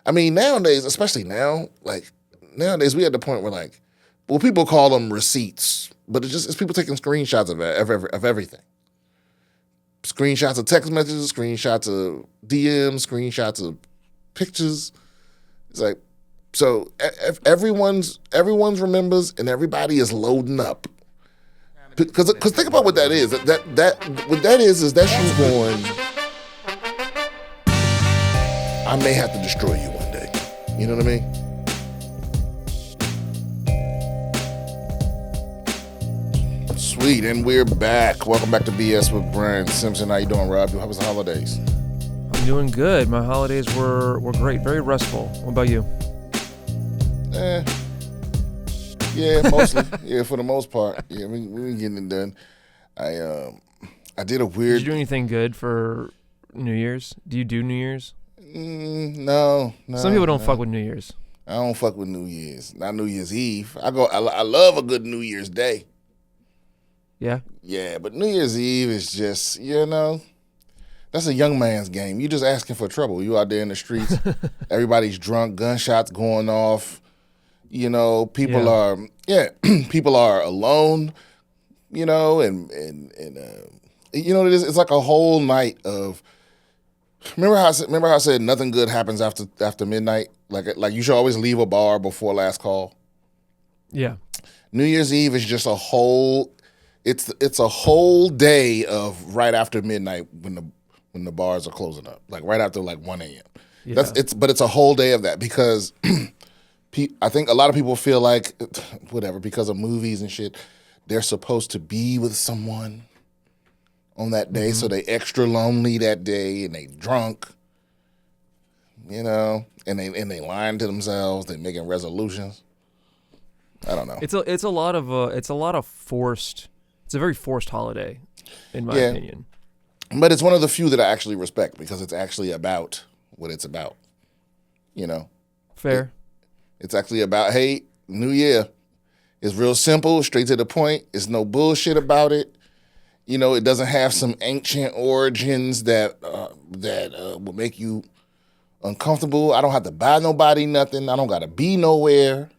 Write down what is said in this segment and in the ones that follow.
I mean, nowadays, especially now, like nowadays, we at the point where like, well, people call them receipts, but it's people taking screenshots of everything. Screenshots of text messages, screenshots of DMs, screenshots of pictures. It's like, so everyone's remembers and everybody is loading up. Because think about what that is. What that is that's you going, I may have to destroy you one day. You know what I mean? Sweet, and we're back. Welcome back to BS with Brian Simpson. How you doing, Rob? How was the holidays? I'm doing good. My holidays were great, very restful. What about you? Yeah, mostly. Yeah, for the most part. Yeah, we been getting it done. I did a weird. Did you do anything good for New Year's? Do you do New Year's? No. Some people don't fuck with New Year's. I don't fuck with New Year's. Not New Year's Eve. I love a good New Year's Day. Yeah? Yeah, but New Year's Eve is just, that's a young man's game. You just asking for trouble. You out there in the streets, everybody's drunk, gunshots going off. People are alone, and it is. It's like a whole night of. Remember how I said nothing good happens after midnight? Like you should always leave a bar before last call. Yeah. New Year's Eve is just a whole. It's a whole day of right after midnight when the bars are closing up, like right after like 1 a.m. Yeah. But it's a whole day of that because I think a lot of people feel like whatever because of movies and shit, they're supposed to be with someone on that day, so they extra lonely that day and they drunk, and they lying to themselves, they making resolutions. I don't know. It's a very forced holiday, in my opinion. But it's one of the few that I actually respect because it's actually about what it's about. Fair. It's actually about, hey, New Year. It's real simple, straight to the point. It's no bullshit about it. It doesn't have some ancient origins that will make you uncomfortable. I don't have to buy nobody nothing. I don't got to be nowhere.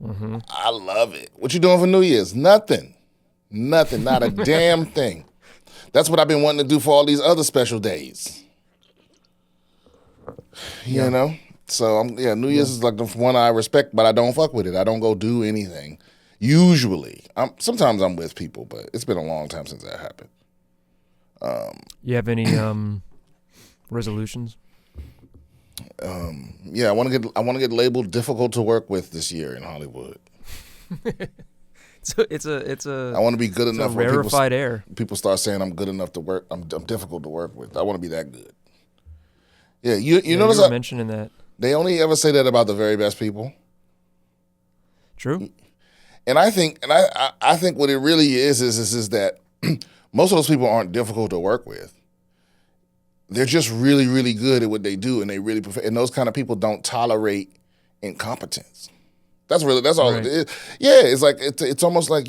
Mm-hmm. I love it. What you doing for New Year's? Nothing, not a damn thing. That's what I've been wanting to do for all these other special days. So New Year's is like the one I respect, but I don't fuck with it. I don't go do anything. Usually, sometimes I'm with people, but it's been a long time since that happened. You have any resolutions? I want to get labeled difficult to work with this year in Hollywood. So it's a. I want to be good enough. Rarefied air. People start saying I'm good enough to work. I'm difficult to work with. I want to be that good. Yeah, you notice you were mentioning that. They only ever say that about the very best people. True. And I think what it really is that most of those people aren't difficult to work with. They're just really, really good at what they do, and they really prefer. And those kind of people don't tolerate incompetence. That's all right. It is. Yeah, it's like it's almost like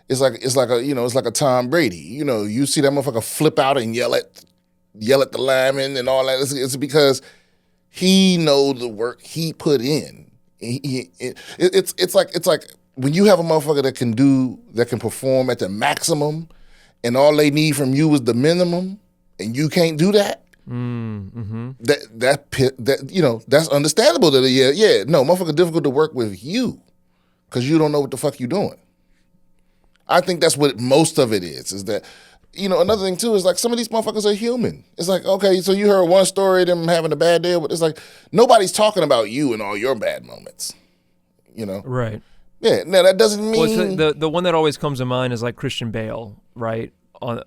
it's like a Tom Brady. You see that motherfucker flip out and yell at the lineman and all that. It's because he knows the work he put in. It's like when you have a motherfucker that can perform at the maximum, and all they need from you is the minimum, and you can't do that. Mm-hmm. That's understandable. Motherfucker difficult to work with you because you don't know what the fuck you doing. I think that's what most of it is. Is that another thing too is like some of these motherfuckers are human. It's like, okay, so you heard one story of them having a bad day, but it's like nobody's talking about you and all your bad moments. Right. Yeah. Now that doesn't mean the one that always comes to mind is like Christian Bale, right?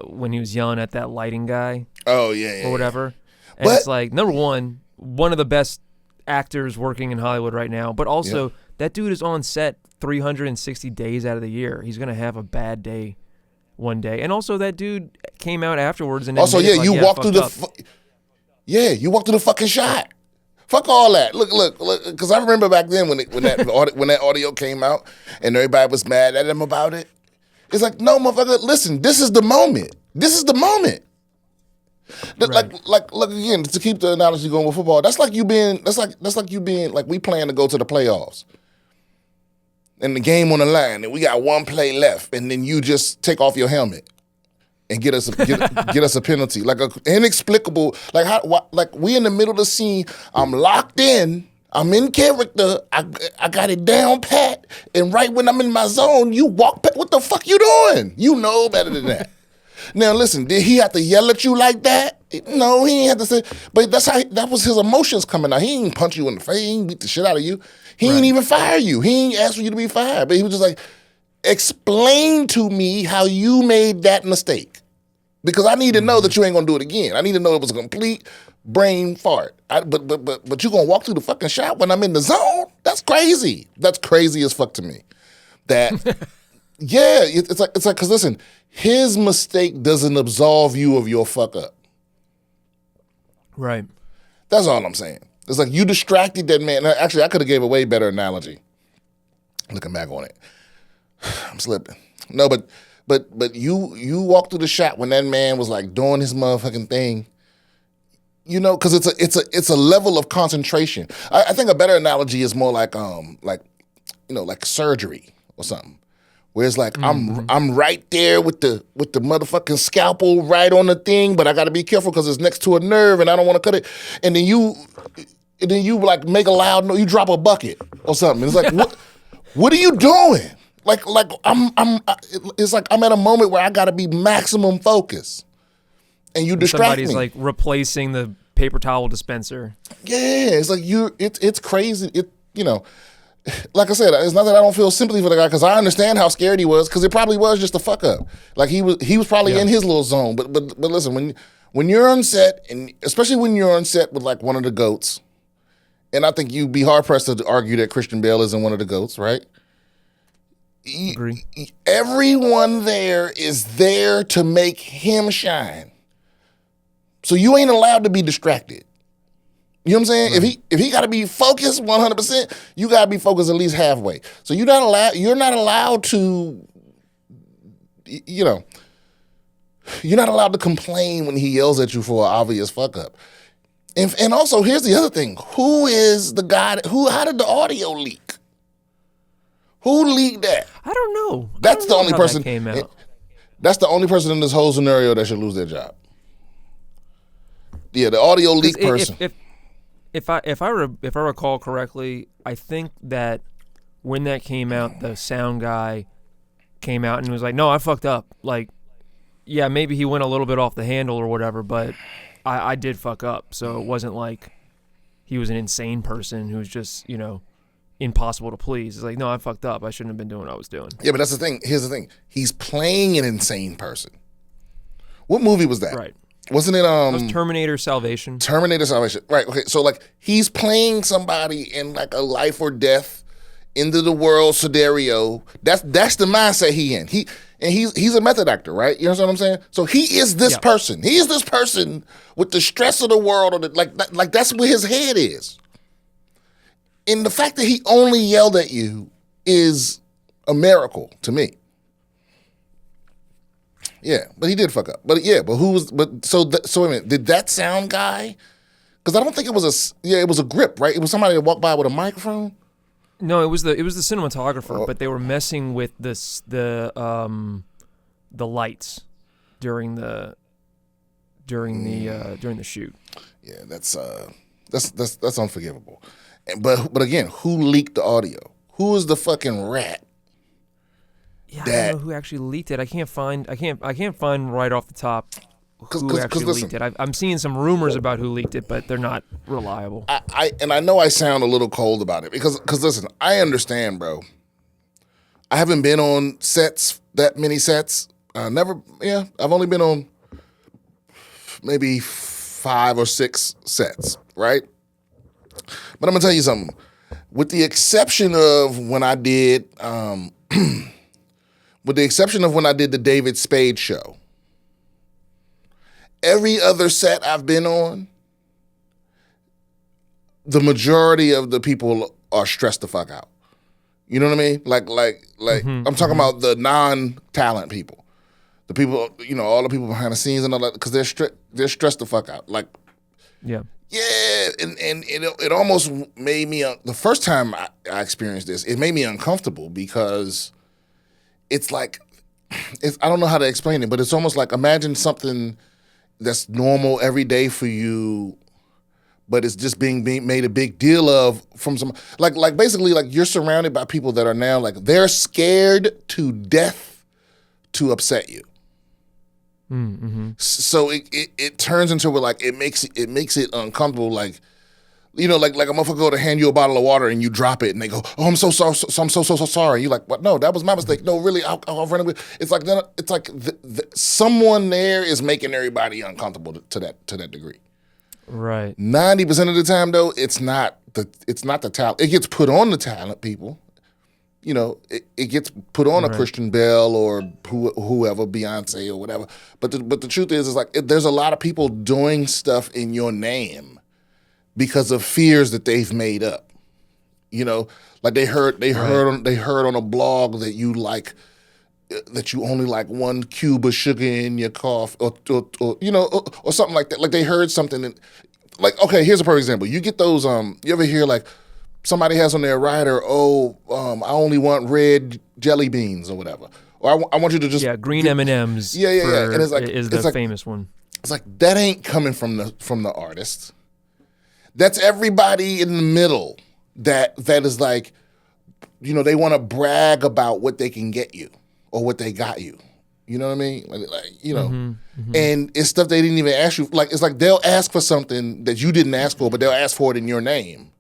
When he was yelling at that lighting guy. Oh yeah. Or whatever. And it's like number one of the best actors working in Hollywood right now, but also that dude is on set 360 days out of the year. He's gonna have a bad day one day, and also that dude came out afterwards and also you walked through you walked through the fucking shot. Fuck all that. Look, because I remember back then when that audio came out and everybody was mad at him about it. It's like, no, motherfucker, listen, this is the moment. Like again, to keep the analogy going with football, that's like you being like we plan to go to the playoffs. And the game on the line, and we got one play left, and then you just take off your helmet and get us a penalty, like a inexplicable, like we in the middle of the scene. I'm locked in, I'm in character, I got it down pat, and right when I'm in my zone, you walk back. What the fuck you doing? You know better than that. Now listen, did he have to yell at you like that? No, he ain't have to say. But that was his emotions coming out. He ain't punch you in the face. He ain't beat the shit out of you. He ain't even fire you. He ain't ask for you to be fired. But he was just like, explain to me how you made that mistake. Because I need to know that you ain't gonna do it again. I need to know it was a complete brain fart. But you gonna walk through the fucking shop when I'm in the zone? That's crazy. That's crazy as fuck to me. That yeah, it's like because listen, his mistake doesn't absolve you of your fuck up. Right. That's all I'm saying. It's like you distracted that man. Actually, I could have gave a way better analogy. Looking back on it, I'm slipping. No, but you walked through the shop when that man was like doing his motherfucking thing. You know, because it's a level of concentration. I think a better analogy is more like surgery or something. Where it's like I'm right there with the motherfucking scalpel right on the thing, but I got to be careful because it's next to a nerve and I don't want to cut it. And then you like make a loud noise. You drop a bucket or something. It's like what are you doing? Like it's like I'm at a moment where I got to be maximum focus, and you distract me. Somebody's like replacing the paper towel dispenser. Yeah, it's like it's crazy. Like I said, it's not that I don't feel sympathy for the guy because I understand how scared he was because it probably was just a fuck up. Like he was probably in his little zone. But listen, when you're on set, and especially when you're on set with like one of the GOATs, and I think you'd be hard pressed to argue that Christian Bale isn't one of the GOATs, right? Agree. Everyone there is there to make him shine. So you ain't allowed to be distracted. You know what I'm saying? Right. If he got to be focused 100%, you got to be focused at least halfway. So you're not allowed to, you're not allowed to complain when he yells at you for an obvious fuck up. And also, here's the other thing. Who is the guy how did the audio leak? Who leaked that? I don't know. That's the only person. That came out. That's the only person in this whole scenario that should lose their job. Yeah, the audio leak person. If I recall correctly, I think that when that came out, the sound guy came out and was like, "No, I fucked up. Like, yeah, maybe he went a little bit off the handle or whatever, but I did fuck up. So it wasn't like he was an insane person who's just, impossible to please. It's like, no, I fucked up. I shouldn't have been doing what I was doing." Yeah, but that's the thing. Here's the thing. He's playing an insane person. What movie was that? Right. Wasn't it It was Terminator Salvation. Terminator Salvation. Right. Okay. So like he's playing somebody in like a life or death into the world scenario. That's the mindset he in. He's a method actor, right? You know what I'm saying? So he is this person. He is this person with the stress of the world, or like that's where his head is. And the fact that he only yelled at you is a miracle to me. Yeah, but he did fuck up. But who was? So wait a minute. Did that sound guy? Because I don't think it was it was a grip, right? It was somebody that walked by with a microphone. No, it was the cinematographer, but they were messing with the lights during the shoot. Yeah, that's unforgivable. But again, who leaked the audio? Who is the fucking rat? Yeah, I don't know who actually leaked it. I can't find right off the top who actually leaked it. I'm seeing some rumors about who leaked it, but they're not reliable. I know I sound a little cold about it because listen, I understand, bro. I haven't been on that many sets. I've only been on maybe 5 or 6 sets, right? But I'm gonna tell you something. With the exception of when I did the David Spade show, every other set I've been on, the majority of the people are stressed the fuck out. You know what I mean? Like I'm talking about the non-talent people, the people, all the people behind the scenes and all that, because they're stressed the fuck out. Like, Yeah. yeah, and it almost made me the first time I experienced this, it made me uncomfortable because it's like I don't know how to explain it, but it's almost like imagine something that's normal every day for you, but it's just being made a big deal of from some like basically like you're surrounded by people that are now like they're scared to death to upset you. Mm-hmm. So it turns into where like it makes it uncomfortable. Like, you know, like a motherfucker go to hand you a bottle of water and you drop it and they go, oh, I'm so sorry, I'm so sorry. You're like, what? No, that was my mistake. No, really, I'll run away. It's like someone there is making everybody uncomfortable to that degree. Right. 90% of the time though, it's not the talent. It gets put on the talent people. You know, it gets put on a Christian Bale or whoever, Beyonce or whatever. But the truth is like there's a lot of people doing stuff in your name because of fears that they've made up. You know, like they heard on a blog that you like that you only like 1 cube of sugar in your coffee or you know or something like that. Like they heard something like, okay, here's a perfect example. You get those you ever hear like somebody has on their rider, I only want red jelly beans or whatever. Or I want you to just green M&Ms. Yeah. And it's like is the famous one. It's like that ain't coming from the artist. That's everybody in the middle that is like, you know, they want to brag about what they can get you or what they got you. You know what I mean? Like you know, and it's stuff they didn't even ask you. Like it's like they'll ask for something that you didn't ask for, but they'll ask for it in your name.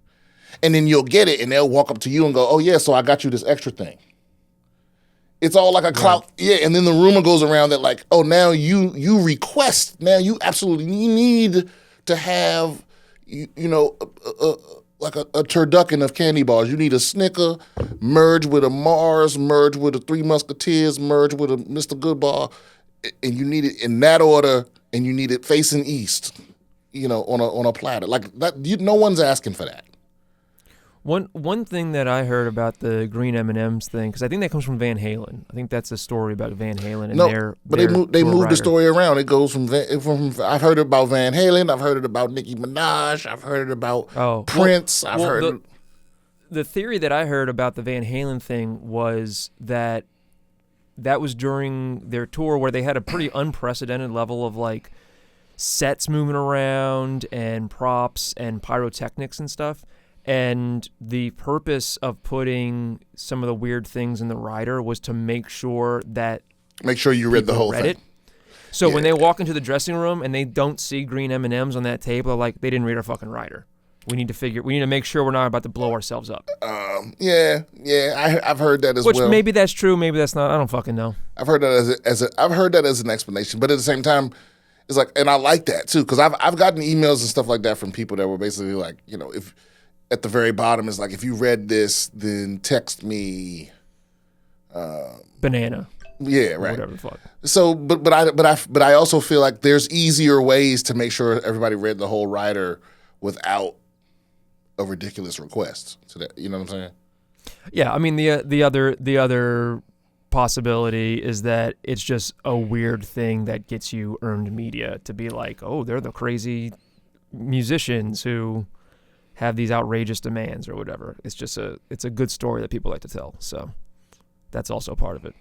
And then you'll get it, and they'll walk up to you and go, oh, yeah, so I got you this extra thing. It's all like a clout. Yeah, and then the rumor goes around that, like, oh, now you request. Now you absolutely need to have, you know, like a turducken of candy bars. You need a Snicker, merge with a Mars, merge with a Three Musketeers, merge with a Mr. Goodbar, and you need it in that order, and you need it facing east, you know, on a platter. Like that, no one's asking for that. One thing that I heard about the green M&Ms thing, because I think that comes from Van Halen. I think that's a story about Van Halen and they moved the story around. It goes from I've heard about Van Halen. I've heard it about Nicki Minaj. I've heard it about Prince. I've heard the theory that I heard about the Van Halen thing was that was during their tour where they had a pretty unprecedented level of like sets moving around and props and pyrotechnics and stuff. And the purpose of putting some of the weird things in the rider was to make sure you read the whole thing. So when they walk into the dressing room and they don't see green M&Ms on that table, they're like, they didn't read our fucking rider. We need to make sure we're not about to blow ourselves up. I've heard that as well. Which maybe that's true, maybe that's not. I don't fucking know. I've heard that I've heard that as an explanation, but at the same time, it's like, and I like that too because I've gotten emails and stuff like that from people that were basically like, you know, if at the very bottom is like, if you read this, then text me. Banana. Yeah, right. Whatever the fuck. So, but I also feel like there's easier ways to make sure everybody read the whole rider without a ridiculous request. So that, you know what I'm saying? Yeah, I mean the other possibility is that it's just a weird thing that gets you earned media to be like, oh, they're the crazy musicians who have these outrageous demands or whatever. It's just it's a good story that people like to tell. So that's also part of it.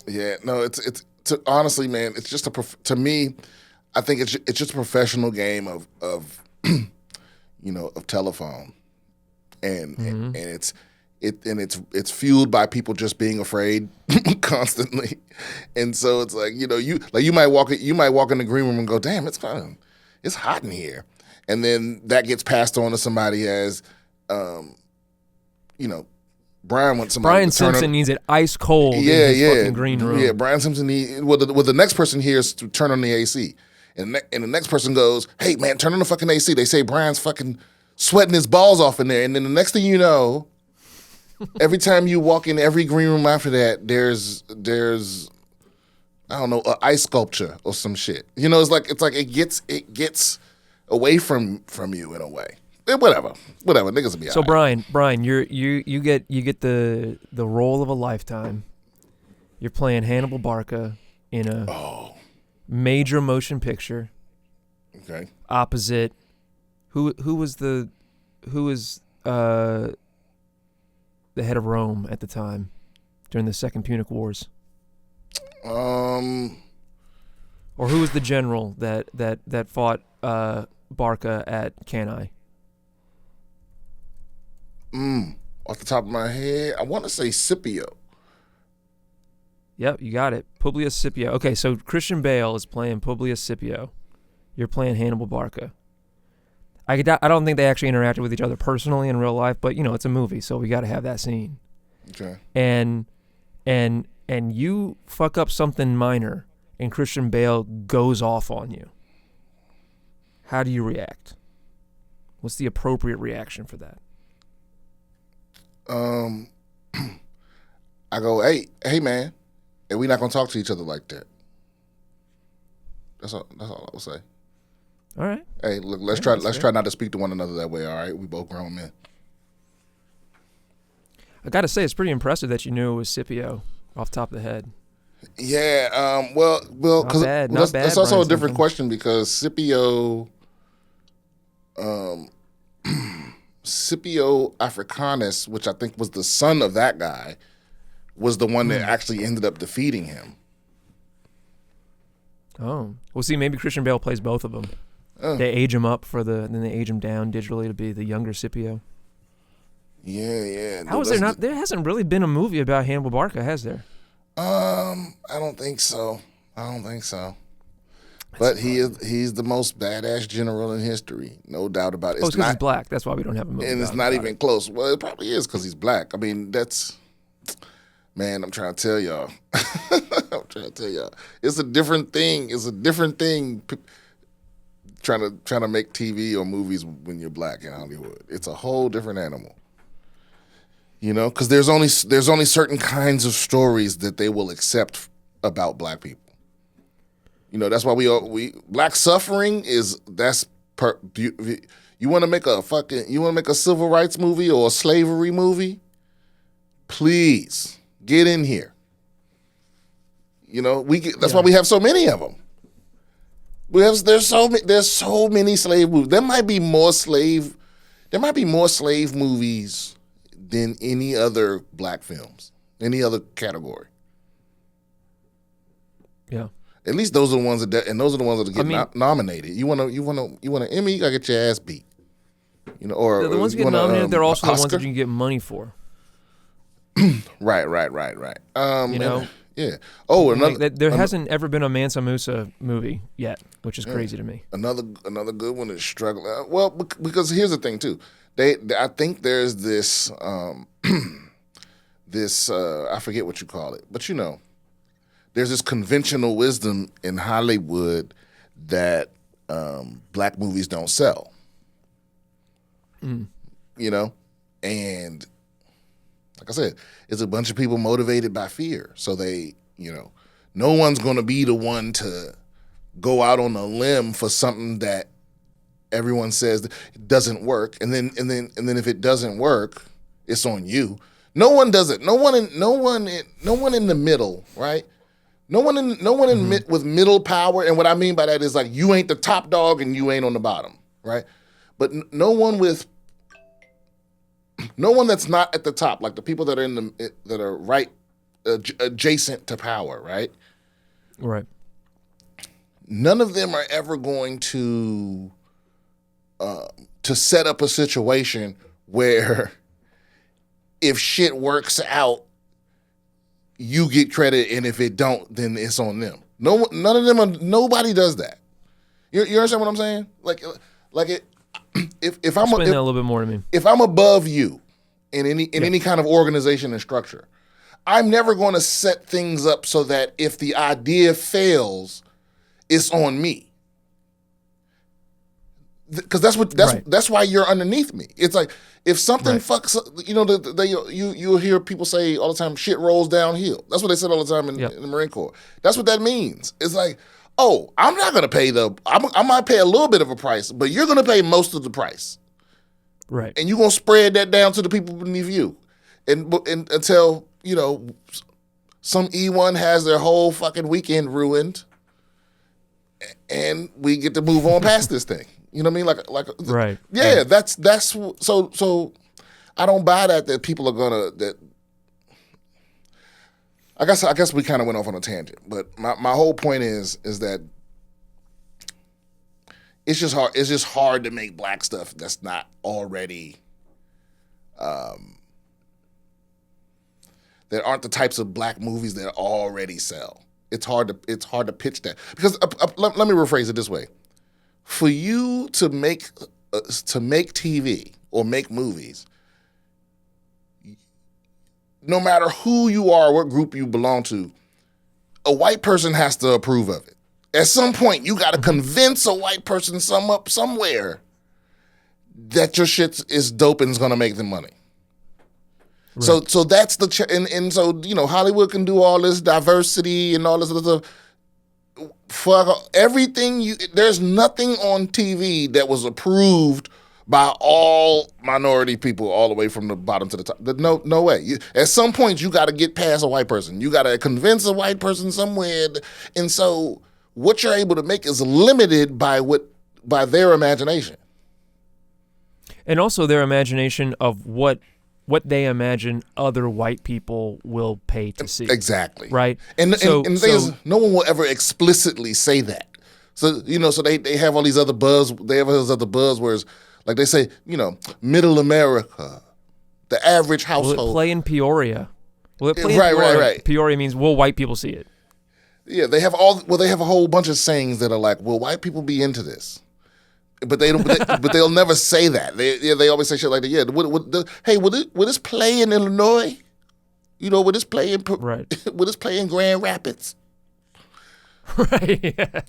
Yeah, no, it's honestly, man, it's just to me, I think it's just a professional game of you know, of telephone, and it's fueled by people just being afraid constantly, and so it's like, you know, you might walk in the green room and go, damn, it's hot in here. And then that gets passed on to somebody as, you know, Brian Simpson needs it ice cold in his fucking green room. Yeah, Brian Simpson the next person here is to turn on the AC. And the next person goes, hey, man, turn on the fucking AC. They say Brian's fucking sweating his balls off in there. And then the next thing you know, every time you walk in every green room after that, there's I don't know, an ice sculpture or some shit. You know, it's like it gets away from you in a way. Whatever, niggas will be so all right. Brian, you get the role of a lifetime. You're playing Hannibal Barca in major motion picture. Okay. Opposite. Who was the head of Rome at the time during the Second Punic Wars? Or who was the general that fought Barca at Cannae? Off the top of my head, I want to say Scipio. Yep, you got it. Publius Scipio. Okay, so Christian Bale is playing Publius Scipio. You're playing Hannibal Barca. I don't think they actually interacted with each other personally in real life, but it's a movie, so we got to have that scene. Okay. And you fuck up something minor, and Christian Bale goes off on you. How do you react? What's the appropriate reaction for that? I go, hey man, and we're not gonna talk to each other like that. That's all I would say. All right. Hey, look, let's try not to speak to one another that way. All right, we both grown men. I got to say, it's pretty impressive that you knew it was Scipio off the top of the head. Yeah. Well, because that's also Brian a different Simpson. question because Scipio, Scipio Africanus, which I think was the son of that guy, was the one that actually ended up defeating him. Oh, well, see, maybe Christian Bale plays both of them. They age him up then they age him down digitally to be the younger Scipio. Yeah. How is there not? There hasn't really been a movie about Hannibal Barca, has there? I don't think so. But he's the most badass general in history, no doubt about it. It's because he's black. That's why we don't have a movie. And it's not even close. Well, it probably is because he's black. I mean, man, I'm trying to tell y'all. It's a different thing. Trying to make TV or movies when you're black in Hollywood. It's a whole different animal. Because there's only certain kinds of stories that they will accept about black people. That's why we black suffering is you want to make a civil rights movie or a slavery movie? Please get in here. That's why we have so many of them. There's so many slave movies. There might be more slave movies than any other black films, any other category. Yeah. At least those are the ones that get nominated. You want an Emmy, you gotta get your ass beat. Or the ones that get nominated, they're also the ones Oscar? that you can get money for. Right. Yeah. Oh, There hasn't ever been a Mansa Musa movie yet, which is crazy to me. Another good one is struggling. Well, because here's the thing too. I think there's this I forget what you call it, but there's this conventional wisdom in Hollywood that black movies don't sell. And like I said, it's a bunch of people motivated by fear. So they, no one's going to be the one to go out on a limb for something that everyone says doesn't work. And then if it doesn't work, it's on you. No one does it. No one in the middle, right? No one with middle power. And what I mean by that is like you ain't the top dog and you ain't on the bottom, right? But no one that's not at the top, like the people that are that are right adjacent to power, right? Right. None of them are ever going to set up a situation where if shit works out, you get credit, and if it don't, then it's on them. None of them. Nobody does that. You understand what I'm saying? Like it. If I'm explain that a little bit more to me. If I'm above you in any kind of organization and structure, I'm never going to set things up so that if the idea fails, it's on me. Because that's why you're underneath me. It's like if something fucks up, you'll hear people say all the time, shit rolls downhill. That's what they said all the time in the Marine Corps. That's what that means. It's like, oh, I'm not going to pay I might pay a little bit of a price, but you're going to pay most of the price. Right. And you're going to spread that down to the people beneath you. And until, some E1 has their whole fucking weekend ruined. and we get to move on past this thing. You know what I mean? Like Right. Yeah, Yeah. that's so. I don't buy that people are gonna that. I guess we kind of went off on a tangent, but my whole point is that it's just hard. It's just hard to make black stuff that's not already. That aren't the types of black movies that already sell. It's hard to pitch that because let me rephrase it this way: for you to make TV or make movies, no matter who you are, what group you belong to, a white person has to approve of it. At some point, you got to convince a white person somewhere that your shit is dope and is going to make them money. Right. So that's and so Hollywood can do all this diversity and all this other stuff. Fuck everything. There's nothing on TV that was approved by all minority people, all the way from the bottom to the top. No way. At some point, you got to get past a white person. You got to convince a white person somewhere, and so what you're able to make is limited by their imagination, and also their imagination of what they imagine other white people will pay to see. Exactly. Right? And the thing is, no one will ever explicitly say that. So, so they have all these other buzzwords. Like they say, middle America, the average household. Will it play in Peoria? Will it play in Peoria? Right. Peoria means, will white people see it? Yeah, they have a whole bunch of sayings that are like, will white people be into this? But they don't. But they'll never say that. They always say shit like that. Yeah. Will this play in Illinois? Will this play in right? Will this play in Grand Rapids? Right. Yeah.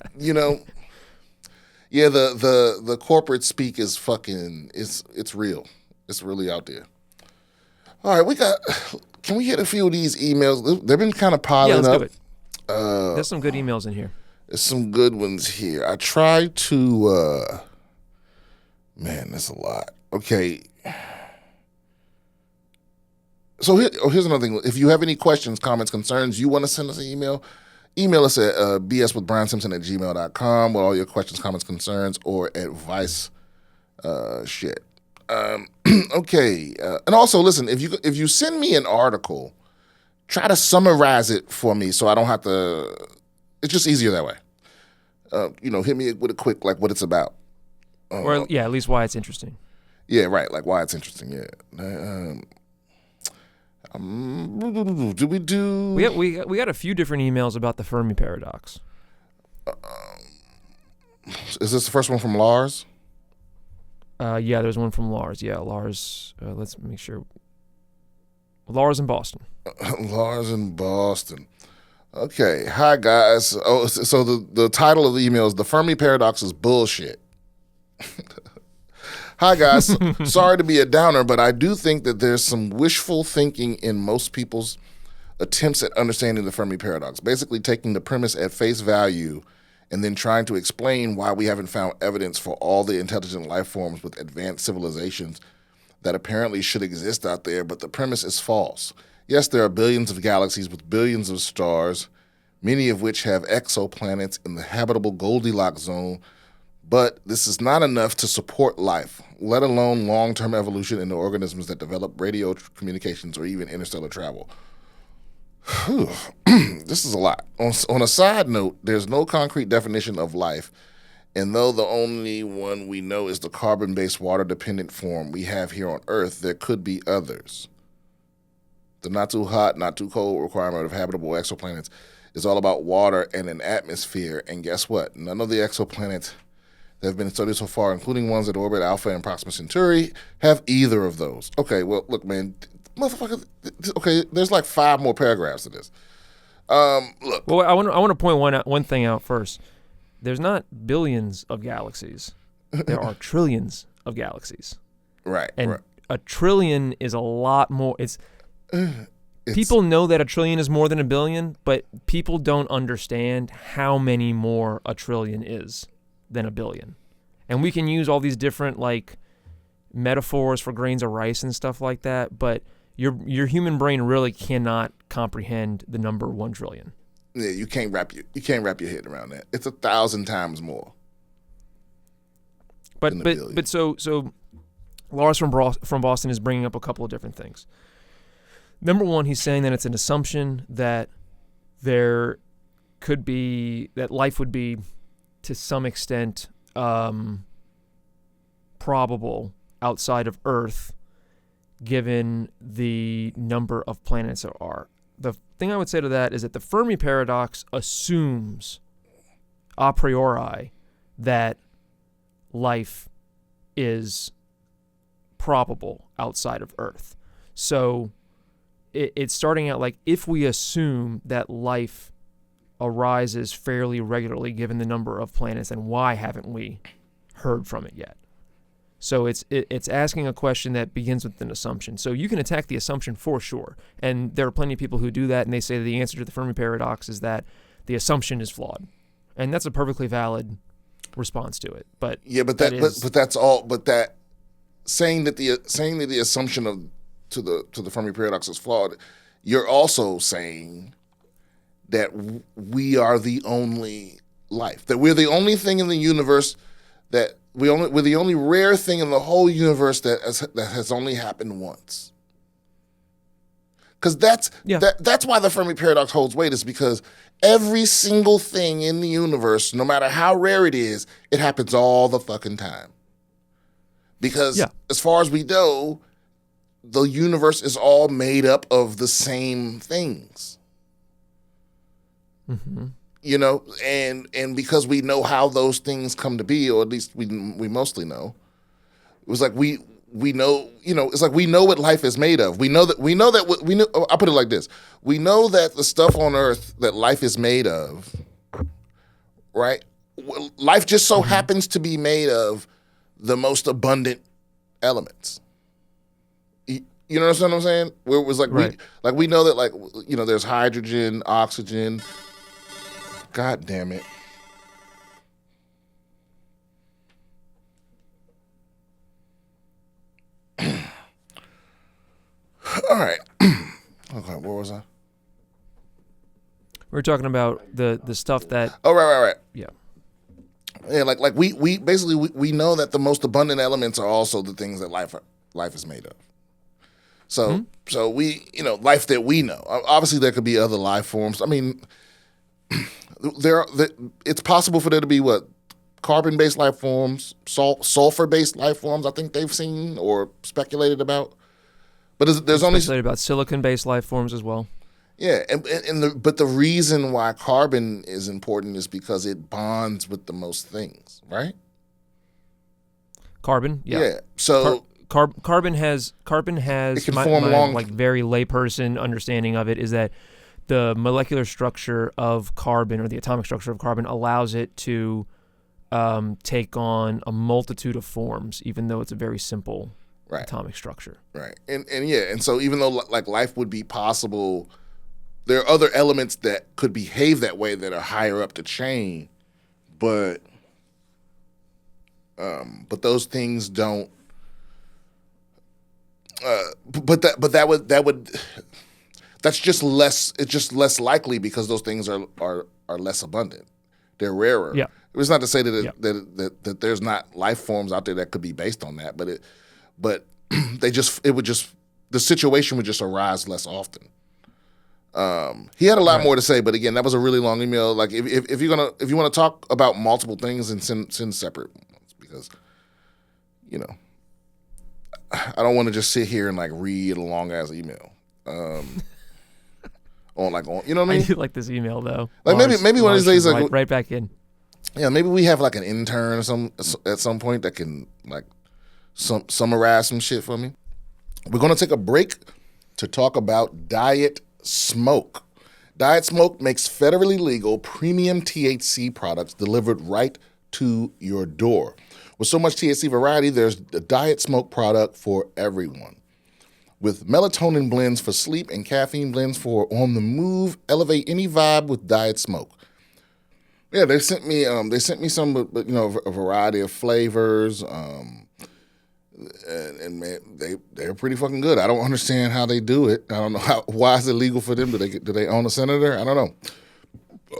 Yeah. The corporate speak is fucking. It's real. It's really out there. All right, Can we hit a few of these emails? They've been kind of piling up. Yeah, let's do it. There's some good emails in here. There's some good ones here. I tried to. Man, that's a lot. Okay. So here's another thing. If you have any questions, comments, concerns, you want to send us an email us at bswithbriansimpson@gmail.com with all your questions, comments, concerns, or advice. Shit. Okay. And also, listen, if you send me an article, try to summarize it for me so I don't have to. It's just easier that way. Hit me with a quick, like, what it's about. Or, at least why it's interesting. Yeah, right. Like, why it's interesting. Yeah. Do we do? We got a few different emails about the Fermi Paradox. Is this the first one from Lars? Yeah, there's one from Lars. Yeah, Lars. Let's make sure. Lars in Boston. Lars in Boston. Okay. Hi, guys. Oh, so the title of the email is "The Fermi Paradox is Bullshit." Hi, guys. Sorry to be a downer, but I do think that there's some wishful thinking in most people's attempts at understanding the Fermi Paradox, basically taking the premise at face value and then trying to explain why we haven't found evidence for all the intelligent life forms with advanced civilizations that apparently should exist out there, but the premise is false. Yes, there are billions of galaxies with billions of stars, many of which have exoplanets in the habitable Goldilocks zone, but this is not enough to support life, let alone long-term evolution into organisms that develop radio communications or even interstellar travel. This is a lot. On a side note, there's no concrete definition of life, and though the only one we know is the carbon-based water-dependent form we have here on Earth, there could be others. The not too hot, not too cold requirement of habitable exoplanets is all about water and an atmosphere, and guess what? None of the exoplanets that have been studied so far, including ones that orbit Alpha and Proxima Centauri, have either of those. Okay, well, look, man, motherfucker. Okay, there's like 5 more paragraphs to this. Look. Well, I want to point one thing out first. There's not billions of galaxies. There are trillions of galaxies. Right. And a trillion is a lot more. People know that a trillion is more than a billion, but people don't understand how many more a trillion is than a billion. And we can use all these different like metaphors for grains of rice and stuff like that, but your human brain really cannot comprehend the number 1 trillion. Yeah, you can't wrap your head around that. It's 1,000 times more. But so Lars from Boston is bringing up a couple of different things. Number one, he's saying that it's an assumption that there could be that life would be to some extent probable outside of Earth, given the number of planets there are. The thing I would say to that is that the Fermi Paradox assumes a priori that life is probable outside of Earth. So it's starting out like, if we assume that life arises fairly regularly given the number of planets, then why haven't we heard from it yet? So it's asking a question that begins with an assumption. So you can attack the assumption for sure. And there are plenty of people who do that, and they say the answer to the Fermi Paradox is that the assumption is flawed. And that's a perfectly valid response to it. But yeah, but that's all. But that saying that the assumption to the Fermi Paradox is flawed, you're also saying that we are the only life, that we're the only thing in the universe, that we're the only rare thing in the whole universe that has only happened once. Because that's why the Fermi Paradox holds weight, is because every single thing in the universe, no matter how rare it is, it happens all the fucking time. Because as far as we know, the universe is all made up of the same things. Mm-hmm. You know, and because we know how those things come to be, or at least we mostly know, it was like we know, you know, it's like we know what life is made of. We know that I'll put it like this: we know that the stuff on Earth that life is made of, right? Life just so happens to be made of the most abundant elements. You know what I'm saying? Where it was like we know that, like, you know, there's hydrogen, oxygen. God damn it. All right. Okay, where was I? We were talking about the stuff that... Oh, right. Yeah. Yeah, like we basically we know that the most abundant elements are also the things that life is made of. So so we, you know, life that we know. Obviously there could be other life forms. I mean, it's possible for there to be carbon-based life forms, sulfur-based life forms. I think they've seen or speculated about. But there's only speculated about silicon-based life forms as well. Yeah, but the reason why carbon is important is because it bonds with the most things, right? Carbon, yeah. Yeah. So carbon has it can my form like very layperson understanding of it is that the molecular structure of carbon, or the atomic structure of carbon, allows it to take on a multitude of forms, even though it's a very simple atomic structure. Right. And so even though like life would be possible, there are other elements that could behave that way that are higher up the chain, but those things don't. That's just less. It's just less likely because those things are less abundant. They're rarer. Yeah. It's not to say that there's not life forms out there that could be based on that, but the situation would just arise less often. He had a lot more to say, but again, that was a really long email. Like if you want to talk about multiple things, and send separate ones, because, you know, I don't want to just sit here and like read a long ass email. You know what I mean? I do like this email though. Like maybe one of these days, like right back in. Yeah, maybe we have like an intern at some point that can like summarize some shit for me. We're gonna take a break to talk about Diet Smoke. Diet Smoke makes federally legal premium THC products delivered right to your door. With so much THC variety, there's a Diet Smoke product for everyone. With melatonin blends for sleep and caffeine blends for on the move, elevate any vibe with Diet Smoke. Yeah, they sent me some, but you know, a variety of flavors. And man, they're pretty fucking good. I don't understand how they do it. I don't know why is it legal for them? Do they own a senator? I don't know.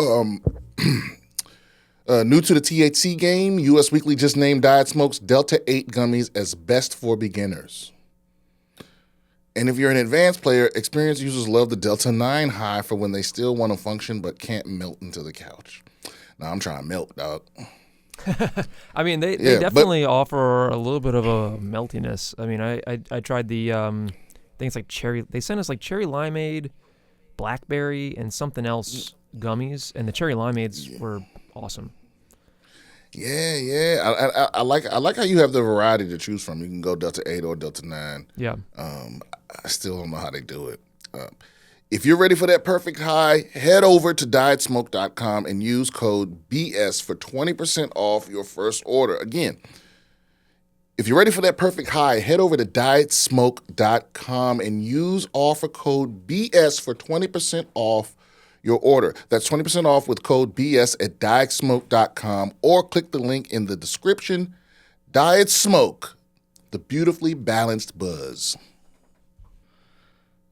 New to the THC game, U.S. Weekly just named Diet Smoke's Delta 8 gummies as best for beginners. And if you're an advanced player, experienced users love the Delta 9 high for when they still want to function but can't melt into the couch. Now, I'm trying to melt, dog. I mean, they definitely offer a little bit of a meltiness. I mean, I tried the things like cherry. They sent us like cherry limeade, blackberry, and something else gummies, and the cherry limeades were awesome. Yeah. I like how you have the variety to choose from. You can go Delta 8 or Delta 9. Yeah. I still don't know how they do it. If you're ready for that perfect high, head over to dietsmoke.com and use code BS for 20% off your first order. Again, if you're ready for that perfect high, head over to dietsmoke.com and use offer code BS for 20% off your order. That's 20% off with code BS at dietsmoke.com or click the link in the description. Diet Smoke, the beautifully balanced buzz.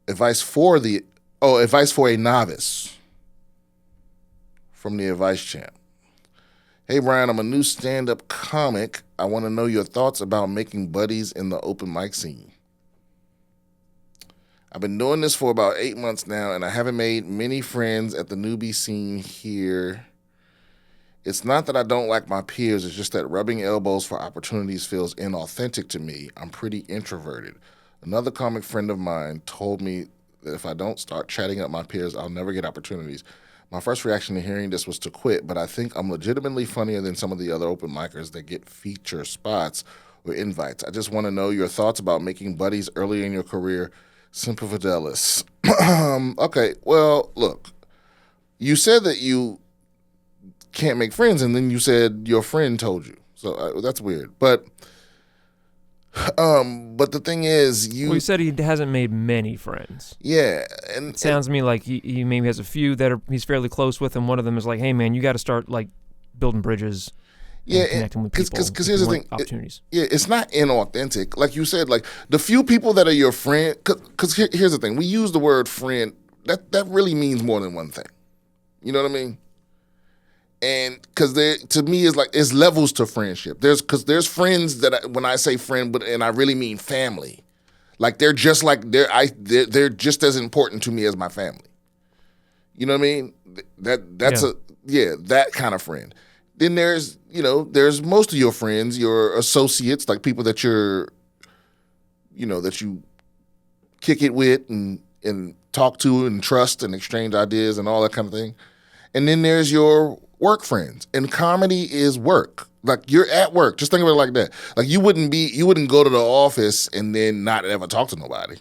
Advice for a novice from the Advice Champ. Hey, Brian, I'm a new stand-up comic. I want to know your thoughts about making buddies in the open mic scene. I've been doing this for about 8 months now, and I haven't made many friends at the newbie scene here. It's not that I don't like my peers, it's just that rubbing elbows for opportunities feels inauthentic to me. I'm pretty introverted. Another comic friend of mine told me that if I don't start chatting up my peers, I'll never get opportunities. My first reaction to hearing this was to quit, but I think I'm legitimately funnier than some of the other open micers that get feature spots or invites. I just want to know your thoughts about making buddies early in your career. Semper Fidelis. Okay, well, look. You said that you can't make friends, and then you said your friend told you. So that's weird. But the thing is, Well, he said he hasn't made many friends. Yeah, and it sounds to me like he maybe has a few that he's fairly close with, and one of them is like, "Hey, man, you got to start like building bridges." Yeah, connecting with people. Because here's the thing. Opportunities. It's not inauthentic. Like you said, like the few people that are your friend. Because here's the thing. We use the word friend. That really means more than one thing. You know what I mean? And because to me, it's levels to friendship. There's friends that when I say friend, and I really mean family. Like they're just like they're just as important to me as my family. You know what I mean? That kind of friend. Then there's most of your friends, your associates, like people that that you kick it with and talk to and trust and exchange ideas and all that kind of thing. And then there's your work friends. And comedy is work. Like you're at work. Just think of it like that. Like you wouldn't go to the office and then not ever talk to nobody.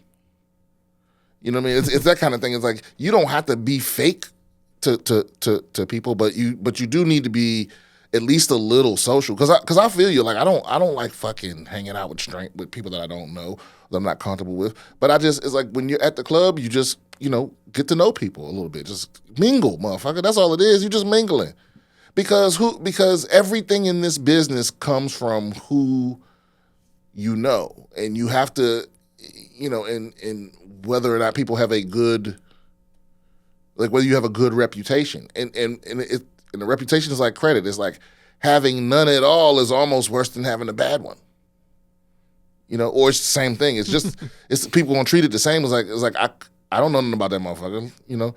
You know what I mean? It's that kind of thing. It's like you don't have to be fake to people, but you do need to be at least a little social. Because I feel you. Like I don't like fucking hanging out with people that I don't know, that I'm not comfortable with. But it's like when you're at the club, you just get to know people a little bit. Just mingle, motherfucker. That's all it is. You just mingling. Because everything in this business comes from who you know, and you have to, and whether or not people have a good, like whether you have a good reputation, and the reputation is like credit. It's like having none at all is almost worse than having a bad one. Or it's the same thing. It's just it's people gonna treat it the same. It's like I don't know nothing about that motherfucker.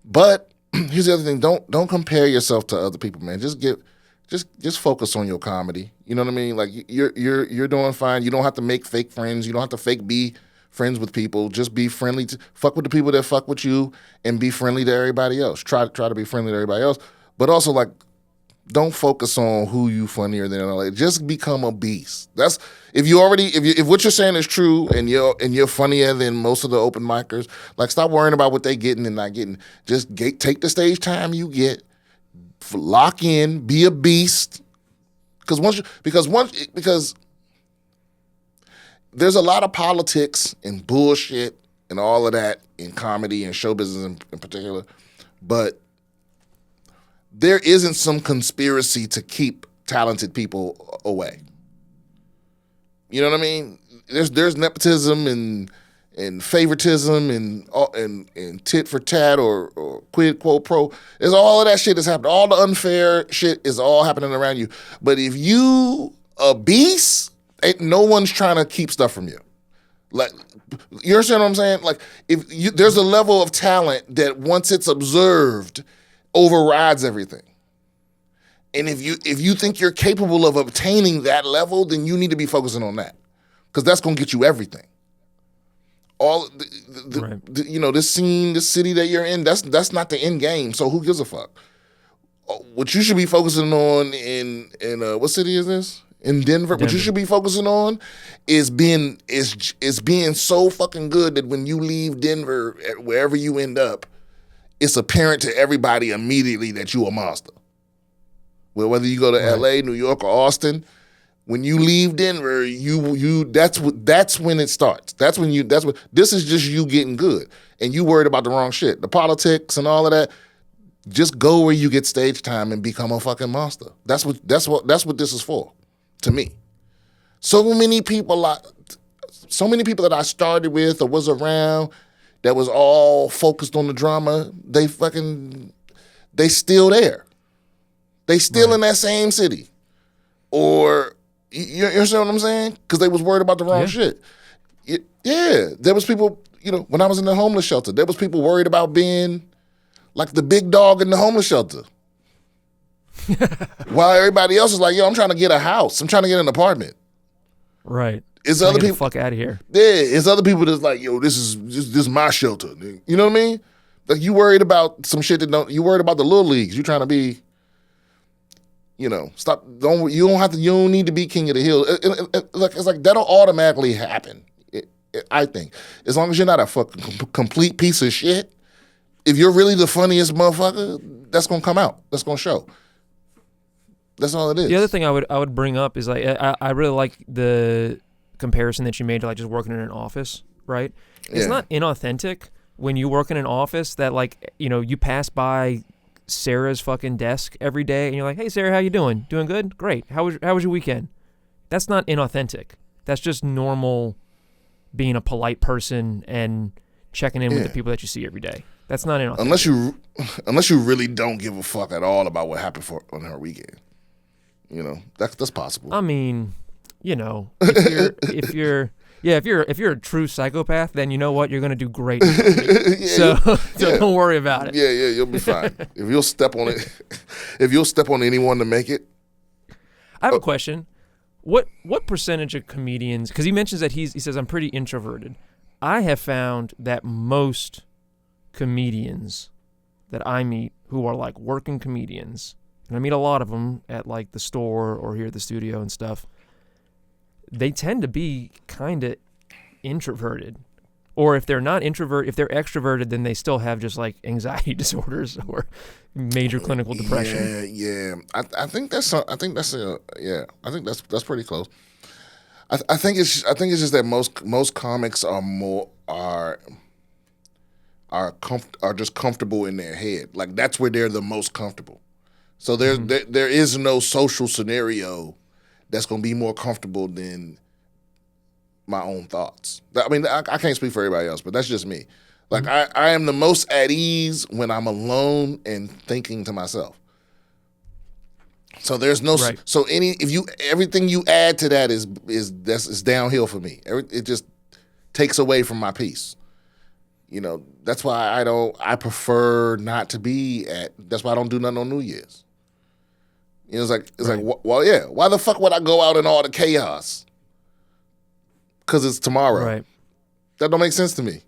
But here's the other thing. Don't compare yourself to other people, man. Just focus on your comedy. You know what I mean? Like you're doing fine. You don't have to make fake friends. You don't have to fake be friends with people. Just be friendly. Fuck with the people that fuck with you, and be friendly to everybody else. Try to be friendly to everybody else. But also, like, don't focus on who you funnier than. Like, just become a beast. That's if what you're saying is true, and you're funnier than most of the open micers. Like, stop worrying about what they getting and not getting. Just take the stage time you get. Lock in. Be a beast. Because there's a lot of politics and bullshit and all of that in comedy and show business in particular, but there isn't some conspiracy to keep talented people away. You know what I mean? There's nepotism and and favoritism and tit for tat or quid quo pro. There's all of that shit that's happening. All the unfair shit is all happening around you. But if you a beast, no one's trying to keep stuff from you. Like, you understand what I'm saying? Like, there's a level of talent that once it's observed, overrides everything. And if you think you're capable of obtaining that level, then you need to be focusing on that, because that's gonna get you everything. All this scene, this city that you're in, that's not the end game. So who gives a fuck? What you should be focusing on in what city is this? In Denver. What you should be focusing on is being so fucking good that when you leave Denver, wherever you end up, it's apparent to everybody immediately that you a monster. Well, whether you go to LA, New York, or Austin, when you leave Denver, that's when it starts. This is just you getting good, and you worried about the wrong shit, the politics and all of that. Just go where you get stage time and become a fucking monster. That's what this is for, to me. So many people that I started with or was around that was all focused on the drama, they still there. They still in that same city. Or, you understand what I'm saying? Because they was worried about the wrong shit. Yeah, there was people, when I was in the homeless shelter, there was people worried about being like the big dog in the homeless shelter. While everybody else is like, yo, I'm trying to get a house. I'm trying to get an apartment. Right. It's other people. Get the fuck out of here. Yeah, it's other people that's like, yo, this is my shelter. You know what I mean? Like, you worried about some shit you worried about the little leagues. You trying to be, stop. You don't need to be king of the hill. It's like that'll automatically happen. I think, as long as you're not a fucking complete piece of shit. If you're really the funniest motherfucker, that's gonna come out. That's gonna show. That's all it is. The other thing I would bring up is, like, I really like the comparison that you made to, like, just working in an office, right? It's not inauthentic when you work in an office that, like, you pass by Sarah's fucking desk every day and you're like, hey, Sarah, how you doing? Doing good? Great. How was your weekend? That's not inauthentic. That's just normal being a polite person and checking in with the people that you see every day. That's not inauthentic. Unless you really don't give a fuck at all about what happened on her weekend. That's possible. I mean, if you're a true psychopath, then you know what, you're gonna do great. So don't worry about it. Yeah, you'll be fine. If you'll step on anyone to make it. I have a question. What percentage of comedians? Because he mentions that he says I'm pretty introverted. I have found that most comedians that I meet who are like working comedians, and I meet a lot of them at like the store or here at the studio and stuff, they tend to be kind of introverted. Or if they're not introverted, if they're extroverted, then they still have just like anxiety disorders or major clinical depression. Yeah. I think that's pretty close. I think it's just that most comics are just comfortable in their head. Like, that's where they're the most comfortable. So there is no social scenario that's going to be more comfortable than my own thoughts. I mean, I can't speak for everybody else, but that's just me. Like, I am the most at ease when I'm alone and thinking to myself. So there's no everything you add to that is downhill for me. It just takes away from my peace. That's why I prefer not to be that's why I don't do nothing on New Year's. It's like, why the fuck would I go out in all the chaos? Because it's tomorrow. Right. That don't make sense to me.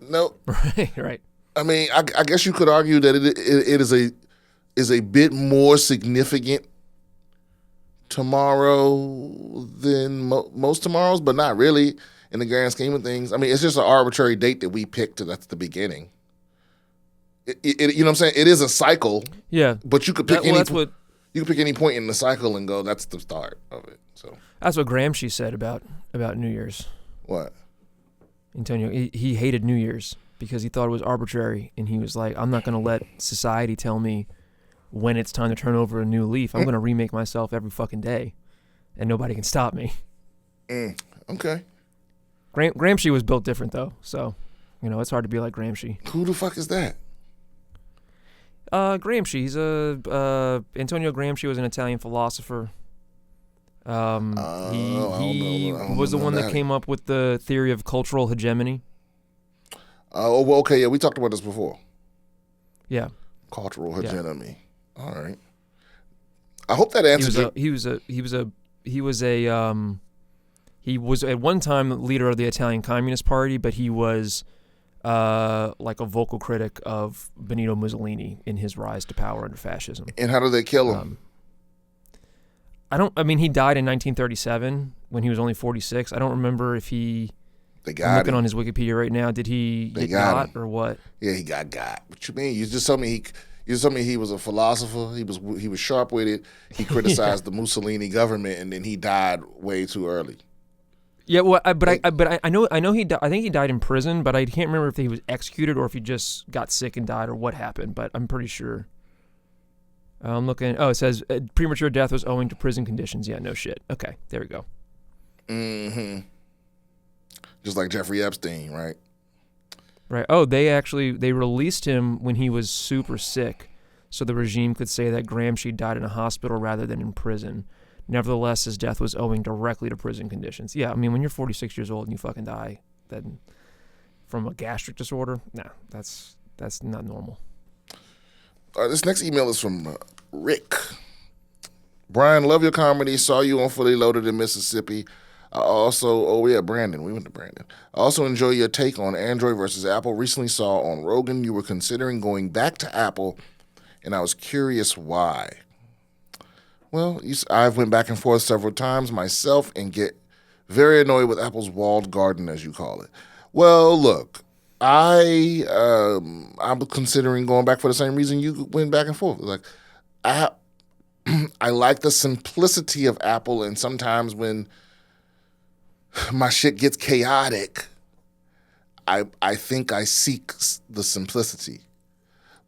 No. Right. I mean, I guess you could argue that it is a bit more significant tomorrow than most tomorrows, but not really in the grand scheme of things. I mean, it's just an arbitrary date that we picked. That's the beginning. You know what I'm saying? It is a cycle. Yeah. But you could pick you could pick any point in the cycle and go, that's the start of it. So that's what Gramsci said about New Year's. What? Antonio, he hated New Year's because he thought it was arbitrary, and he was like, I'm not going to let society tell me when it's time to turn over a new leaf. I'm going to remake myself every fucking day, and nobody can stop me. Okay. Gramsci was built different though, so it's hard to be like Gramsci. Who the fuck is that? Gramsci. He's Antonio Gramsci was an Italian philosopher. He was the one that came up with the theory of cultural hegemony. Okay, yeah, we talked about this before. Yeah. Cultural hegemony. Yeah. All right. I hope that answers it. He was at one time the leader of the Italian Communist Party, but he was like a vocal critic of Benito Mussolini in his rise to power under fascism. And how did they kill him? He died in 1937 when he was only 46. I don't remember if he. They got I'm looking him. On his Wikipedia right now. Did he get got or what? Yeah, he got. What you mean? You just told me he was a philosopher. He was sharp with it. He criticized the Mussolini government, and then he died way too early. Yeah, well, I know he. I think he died in prison, but I can't remember if he was executed or if he just got sick and died or what happened. But I'm pretty sure. I'm looking. Oh, it says premature death was owing to prison conditions. Yeah, no shit. Okay, there we go. Mm-hmm. Just like Jeffrey Epstein, right? Right. Oh, they released him when he was super sick, so the regime could say that Gramsci died in a hospital rather than in prison. Nevertheless, his death was owing directly to prison conditions. Yeah, I mean, when you're 46 years old and you fucking die, then from a gastric disorder, that's not normal. This next email is from Rick. Brian, love your comedy. Saw you on Fully Loaded in Mississippi. I also, Brandon. We went to Brandon. I also enjoy your take on Android versus Apple. Recently saw on Rogan you were considering going back to Apple, and I was curious why. Well, I've went back and forth several times myself and get very annoyed with Apple's walled garden, as you call it. Well, look, I'm considering going back for the same reason you went back and forth. Like, I like the simplicity of Apple, and sometimes when my shit gets chaotic, I think I seek the simplicity.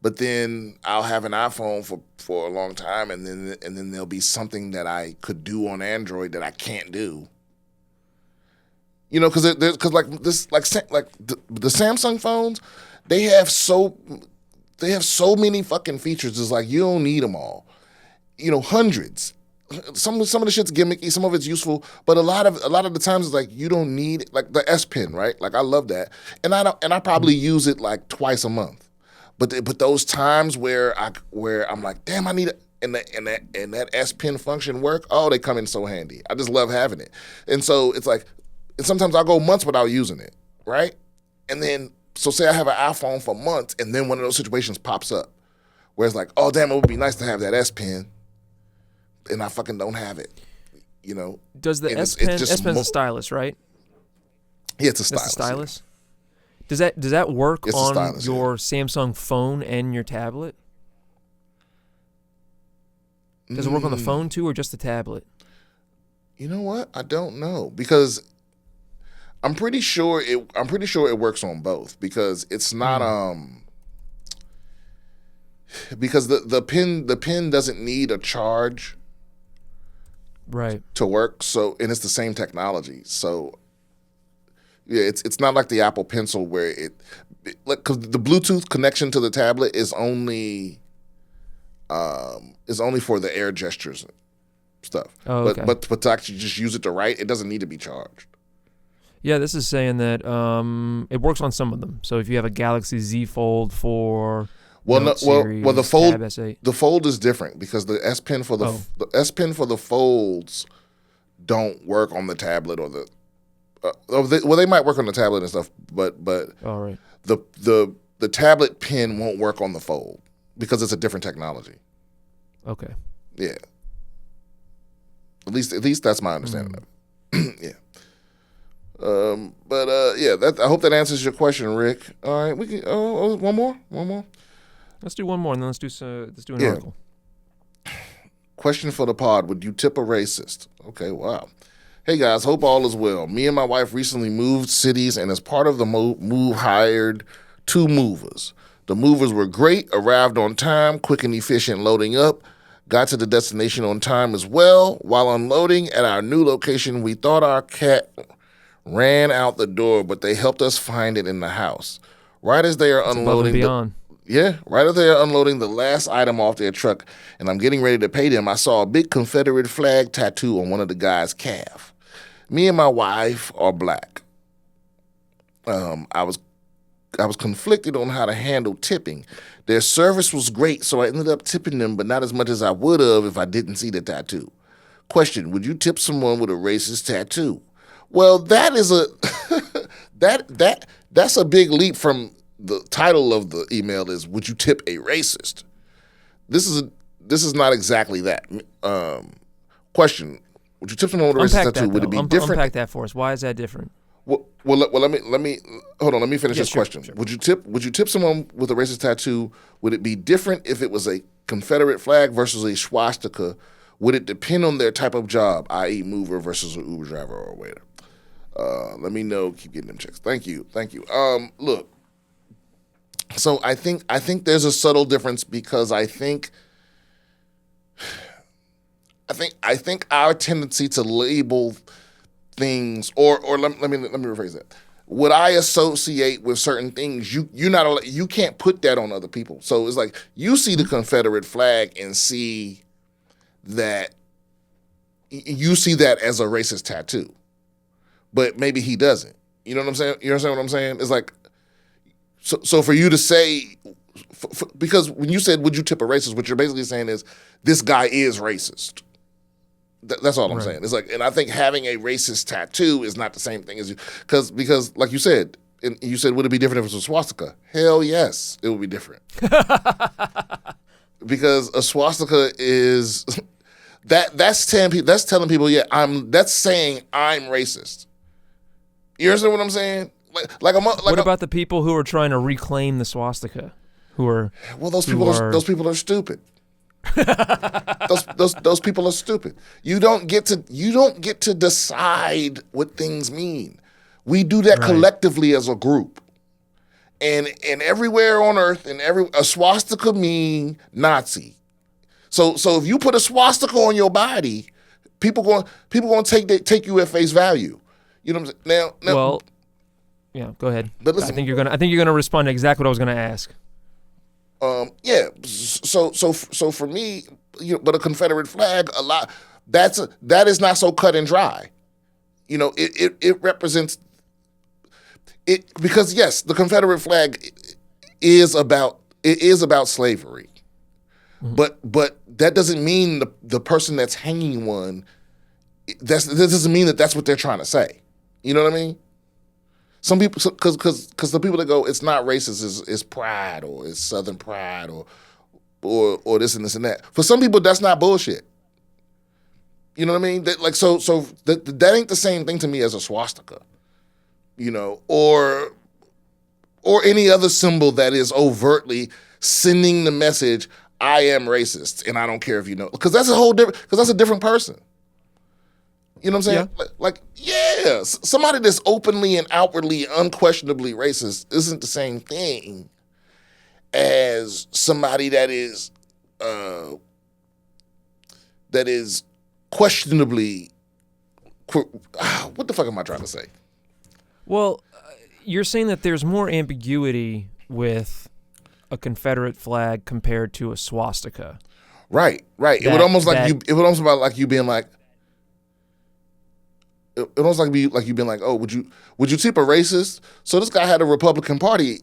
But then I'll have an iPhone for a long time, and then there'll be something that I could do on Android that I can't do. Because the Samsung phones, they have so many fucking features. It's like you don't need them all. Hundreds. Some of the shit's gimmicky, some of it's useful, but a lot of the times it's like you don't need like the S Pen, right? Like I love that, and I probably use it like twice a month. But those times where I'm like, damn, I need it, and that S Pen function work. Oh, they come in so handy. I just love having it, and so it's like, and sometimes I'll go months without using it, right? And then so say I have an iPhone for months, and then one of those situations pops up where it's like, oh damn, it would be nice to have that S Pen. And I fucking don't have it, Does the S Pen's a stylus, right? Yeah, it's a stylus. It's a stylus. Yeah. Does that work on your Samsung phone and your tablet? Does it work on the phone too, or just the tablet? You know what? I don't know, because I'm pretty sure it works on both, because it's not because the pen doesn't need a charge. Right. To work, so, and it's the same technology. So yeah, it's not like the Apple Pencil where cause the Bluetooth connection to the tablet is only for the air gestures stuff. Oh, okay. But to actually just use it to write, it doesn't need to be charged. Yeah, this is saying that it works on some of them. So if you have a Galaxy Z Fold for the Fold is different, because the S Pen for the S Pen for the folds don't work on the tablet or the they might work on the tablet and stuff, but all right. The tablet pen won't work on the Fold because it's a different technology. Okay. Yeah. At least that's my understanding of it. Yeah. I hope that answers your question, Rick. All right, we can. One more. Let's do one more, and then let's do an article. Question for the pod: would you tip a racist? Okay, wow. Hey guys, hope all is well. Me and my wife recently moved cities, and as part of the move, hired 2 movers. The movers were great, arrived on time, quick and efficient loading up, got to the destination on time as well. While unloading at our new location, we thought our cat ran out the door, but they helped us find it in the house. Right as they are It's above and unloading beyond. right as they are unloading the last item off their truck, and I'm getting ready to pay them, I saw a big Confederate flag tattoo on one of the guys' calf. Me and my wife are black. I was conflicted on how to handle tipping. Their service was great, so I ended up tipping them, but not as much as I would have if I didn't see the tattoo. Question: would you tip someone with a racist tattoo? Well, that is a that's a big leap from the title of the email is "Would you tip a racist?" This is not exactly that. Question: would you tip someone with a racist tattoo? Would it be different? Unpack that for us. Why is that different? Well, let me hold on. Let me finish this question. Sure. Would you tip someone with a racist tattoo? Would it be different if it was a Confederate flag versus a swastika? Would it depend on their type of job, i.e., mover versus an Uber driver or a waiter? Let me know. Keep getting them checks. Thank you. Look. So I think there's a subtle difference because I think our tendency to label things, or let me rephrase that. What I associate with certain things, you can't put that on other people. So it's like you see the Confederate flag and see that as a racist tattoo, but maybe he doesn't. You know what I'm saying? You understand what I'm saying? It's like so for you to say, because when you said would you tip a racist, what you're basically saying is this guy is racist. That's all I'm saying. It's like, and I think having a racist tattoo is not the same thing as you, because like you said, and you said, would it be different if it was a swastika? Hell yes, it would be different. Because a swastika is that's telling people, yeah, that's saying I'm racist. You understand what I'm saying? What about the people who are trying to reclaim the swastika? Those people are stupid. those people are stupid. You don't get to decide what things mean. We do that collectively as a group. And everywhere on earth, a swastika mean Nazi. So if you put a swastika on your body, people going to take you at face value. You know what I'm saying? Now well, yeah, go ahead. But listen, I think you're gonna respond to exactly what I was gonna ask. Yeah. So for me, but a Confederate flag, that is not so cut and dry. It represents it because yes, the Confederate flag is about slavery, but that doesn't mean the person that's hanging one. That doesn't mean that that's what they're trying to say. You know what I mean? Some people, because the people that go, it's not racist, is pride or it's Southern pride or this and this and that. For some people, that's not bullshit. You know what I mean? That ain't the same thing to me as a swastika. Or any other symbol that is overtly sending the message, I am racist, and I don't care if you know, because that's a different person. You know what I'm saying? Yeah. Somebody that's openly and outwardly, unquestionably racist isn't the same thing as somebody that is questionably. What the fuck am I trying to say? Well, you're saying that there's more ambiguity with a Confederate flag compared to a swastika. Right. It would almost be like you being like. It almost like you being like, oh, would you tip a racist? So this guy had a Republican Party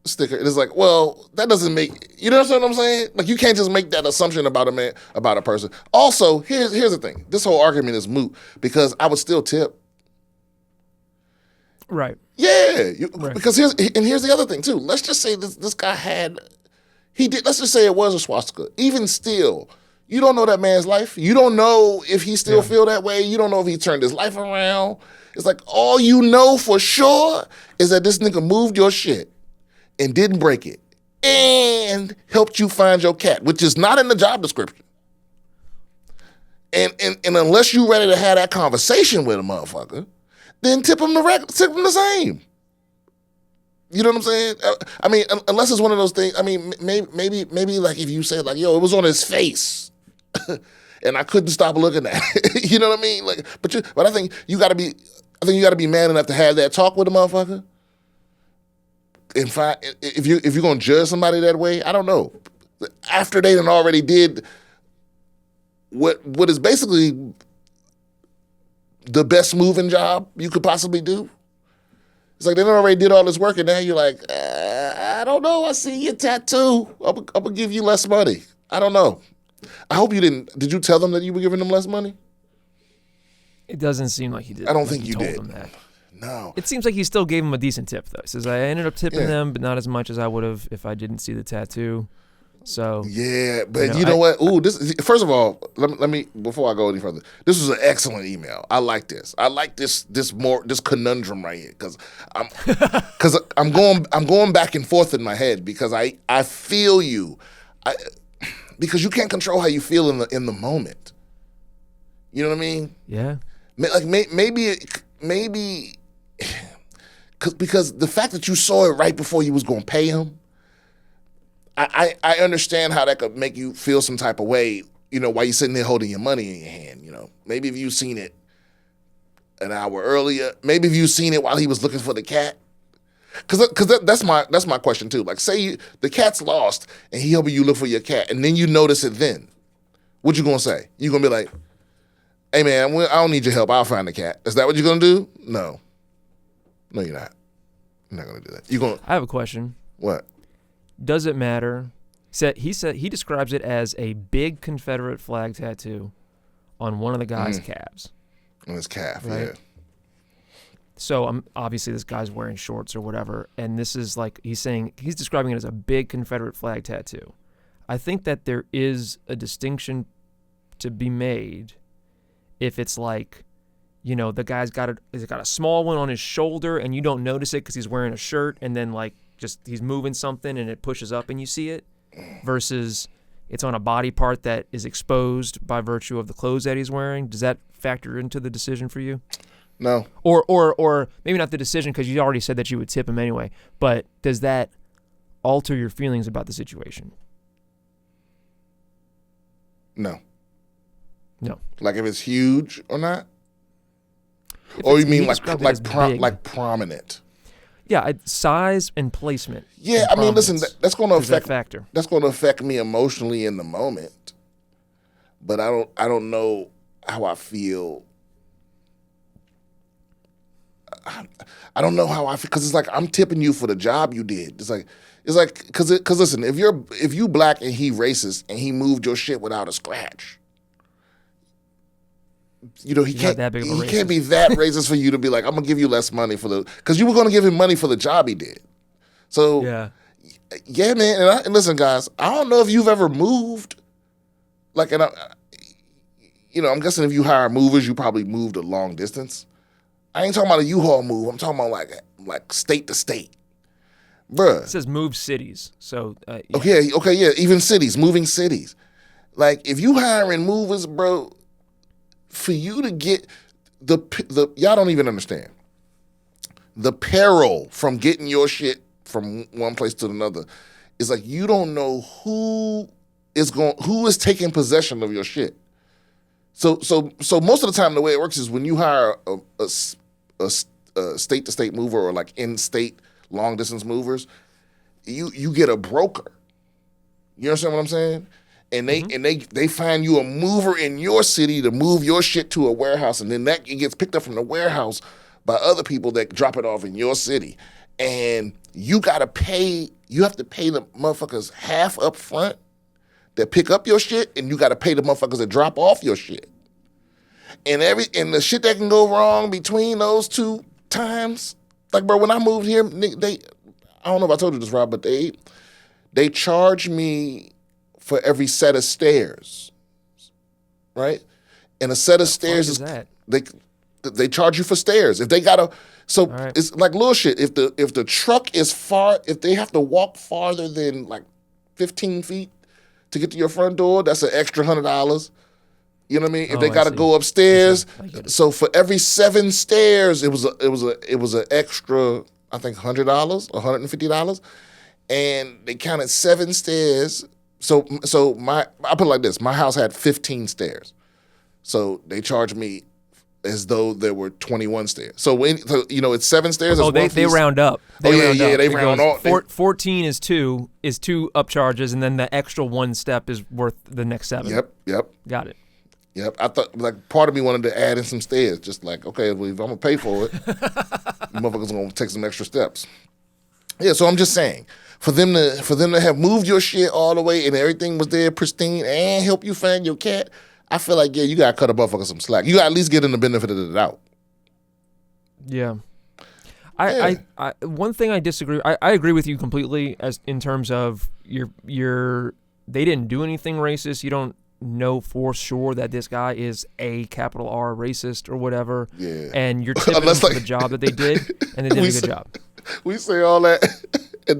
sticker. It's like, well, that doesn't make, you know what I'm saying? Like you can't just make that assumption about a man, about a person. Also, here's the thing. This whole argument is moot because I would still tip. Right. Yeah. Because here's the other thing too. Let's just say this guy let's just say it was a swastika. Even still, you don't know that man's life. You don't know if he still feel that way. You don't know if he turned his life around. It's like all you know for sure is that this nigga moved your shit and didn't break it and helped you find your cat, which is not in the job description. And unless you ready to have that conversation with a motherfucker, then tip him the same. You know what I'm saying? I mean, unless it's one of those things. I mean, maybe like if you said like, yo, it was on his face. And I couldn't stop looking at it. You know what I mean? Like, but I think you got to be. I think you got to be man enough to have that talk with a motherfucker. And if you're gonna judge somebody that way, I don't know. After they done already did what is basically the best moving job you could possibly do. It's like they done already did all this work, and now you're like, I don't know. I see your tattoo. I'm gonna give you less money. I don't know. I hope you didn't. Did you tell them that you were giving them less money? It doesn't seem like he did. I don't think you told did. Them that. No. It seems like he still gave him a decent tip, though. He says, I ended up tipping them, but not as much as I would have if I didn't see the tattoo. So yeah, but you know what? Ooh, first of all, let me before I go any further. This was an excellent email. I like this. I like this conundrum right here because I'm going back and forth in my head because I feel you, because you can't control how you feel in the moment. You know what I mean? Yeah. Like maybe because the fact that you saw it right before you was going to pay him. I understand how that could make you feel some type of way, while you're sitting there holding your money in your hand, Maybe if you've seen it an hour earlier, maybe if you've seen it while he was looking for the cat. Because that's my question too. Like, say the cat's lost and he helping you look for your cat, and then you notice it then. What you gonna say? You gonna be like, hey man, I don't need your help. I'll find the cat. Is that what you're gonna do? No, you're not. You're not gonna do that. I have a question. What? Does it matter? He said he describes it as a big Confederate flag tattoo on one of the guy's calves. On his calf, right? Yeah. So obviously this guy's wearing shorts or whatever, and this is like he's describing it as a big Confederate flag tattoo. I think that there is a distinction to be made if it's like, the guy's got a small one on his shoulder and you don't notice it because he's wearing a shirt, and then like just he's moving something and it pushes up and you see it, versus it's on a body part that is exposed by virtue of the clothes that he's wearing. Does that factor into the decision for you? No. Or maybe not the decision, because you already said that you would tip him anyway, but does that alter your feelings about the situation? No. No. Like if it's huge or not? Or you mean like prominent? Yeah, size and placement. Yeah, I mean, listen, that's going to affect factor. That's going to affect me emotionally in the moment, but I don't know how I feel. I don't know how I feel, because it's like I'm tipping you for the job you did. It's like because listen, if you black and he racist and he moved your shit without a scratch, he can't be that racist for you to be like, I'm gonna give you less money because you were gonna give him money for the job he did. So yeah, man. And listen, guys, I don't know if you've ever moved, like, and I'm guessing if you hire movers, you probably moved a long distance. I ain't talking about a U-Haul move. I'm talking about like state to state, bruh. It says move cities, so yeah. Okay, yeah, even cities, moving cities. Like if you hiring movers, bro. For you to get the y'all don't even understand the peril from getting your shit from one place to another. Is like you don't know who is taking possession of your shit. So most of the time the way it works is when you hire a state to state mover or like in state long distance movers, you get a broker. You understand what I'm saying? And they find you a mover in your city to move your shit to a warehouse, and then it gets picked up from the warehouse by other people that drop it off in your city. And you have to pay the motherfuckers half up front that pick up your shit, and you got to pay the motherfuckers that drop off your shit. And the shit that can go wrong between those two times, like, bro, when I moved here, I don't know if I told you this, Rob, but they charge me for every set of stairs, right? And a set of stairs is that? They charge you for stairs. If they right. It's like little shit. If the truck is if they have to walk farther than like 15 feet to get to your front door, that's an extra $100. You know what I mean? If they got to go upstairs, so for every 7 stairs, it was an extra, I think $100, $150, and they counted 7 stairs. So I put it like this: my house had 15 stairs, so they charged me as though there were 21 stairs. So it's 7 stairs. Oh, they round up. They round all. 14 is two upcharges, and then the extra one step is worth the next 7. Yep. Got it. Yep. I thought, like, part of me wanted to add in some stairs, just like, okay, well, if I'm gonna pay for it, motherfuckers gonna take some extra steps. Yeah. So I'm just saying, for them to have moved your shit all the way and everything was there pristine and help you find your cat, I feel like, yeah, you gotta cut a motherfucker some slack. You gotta at least get in the benefit of the doubt. Yeah. I one thing I disagree. I agree with you completely as in terms of they didn't do anything racist. You don't know for sure that this guy is a capital R racist or whatever. Yeah. And you're tipping them for the job that they did, and they did a good job. We say all that, and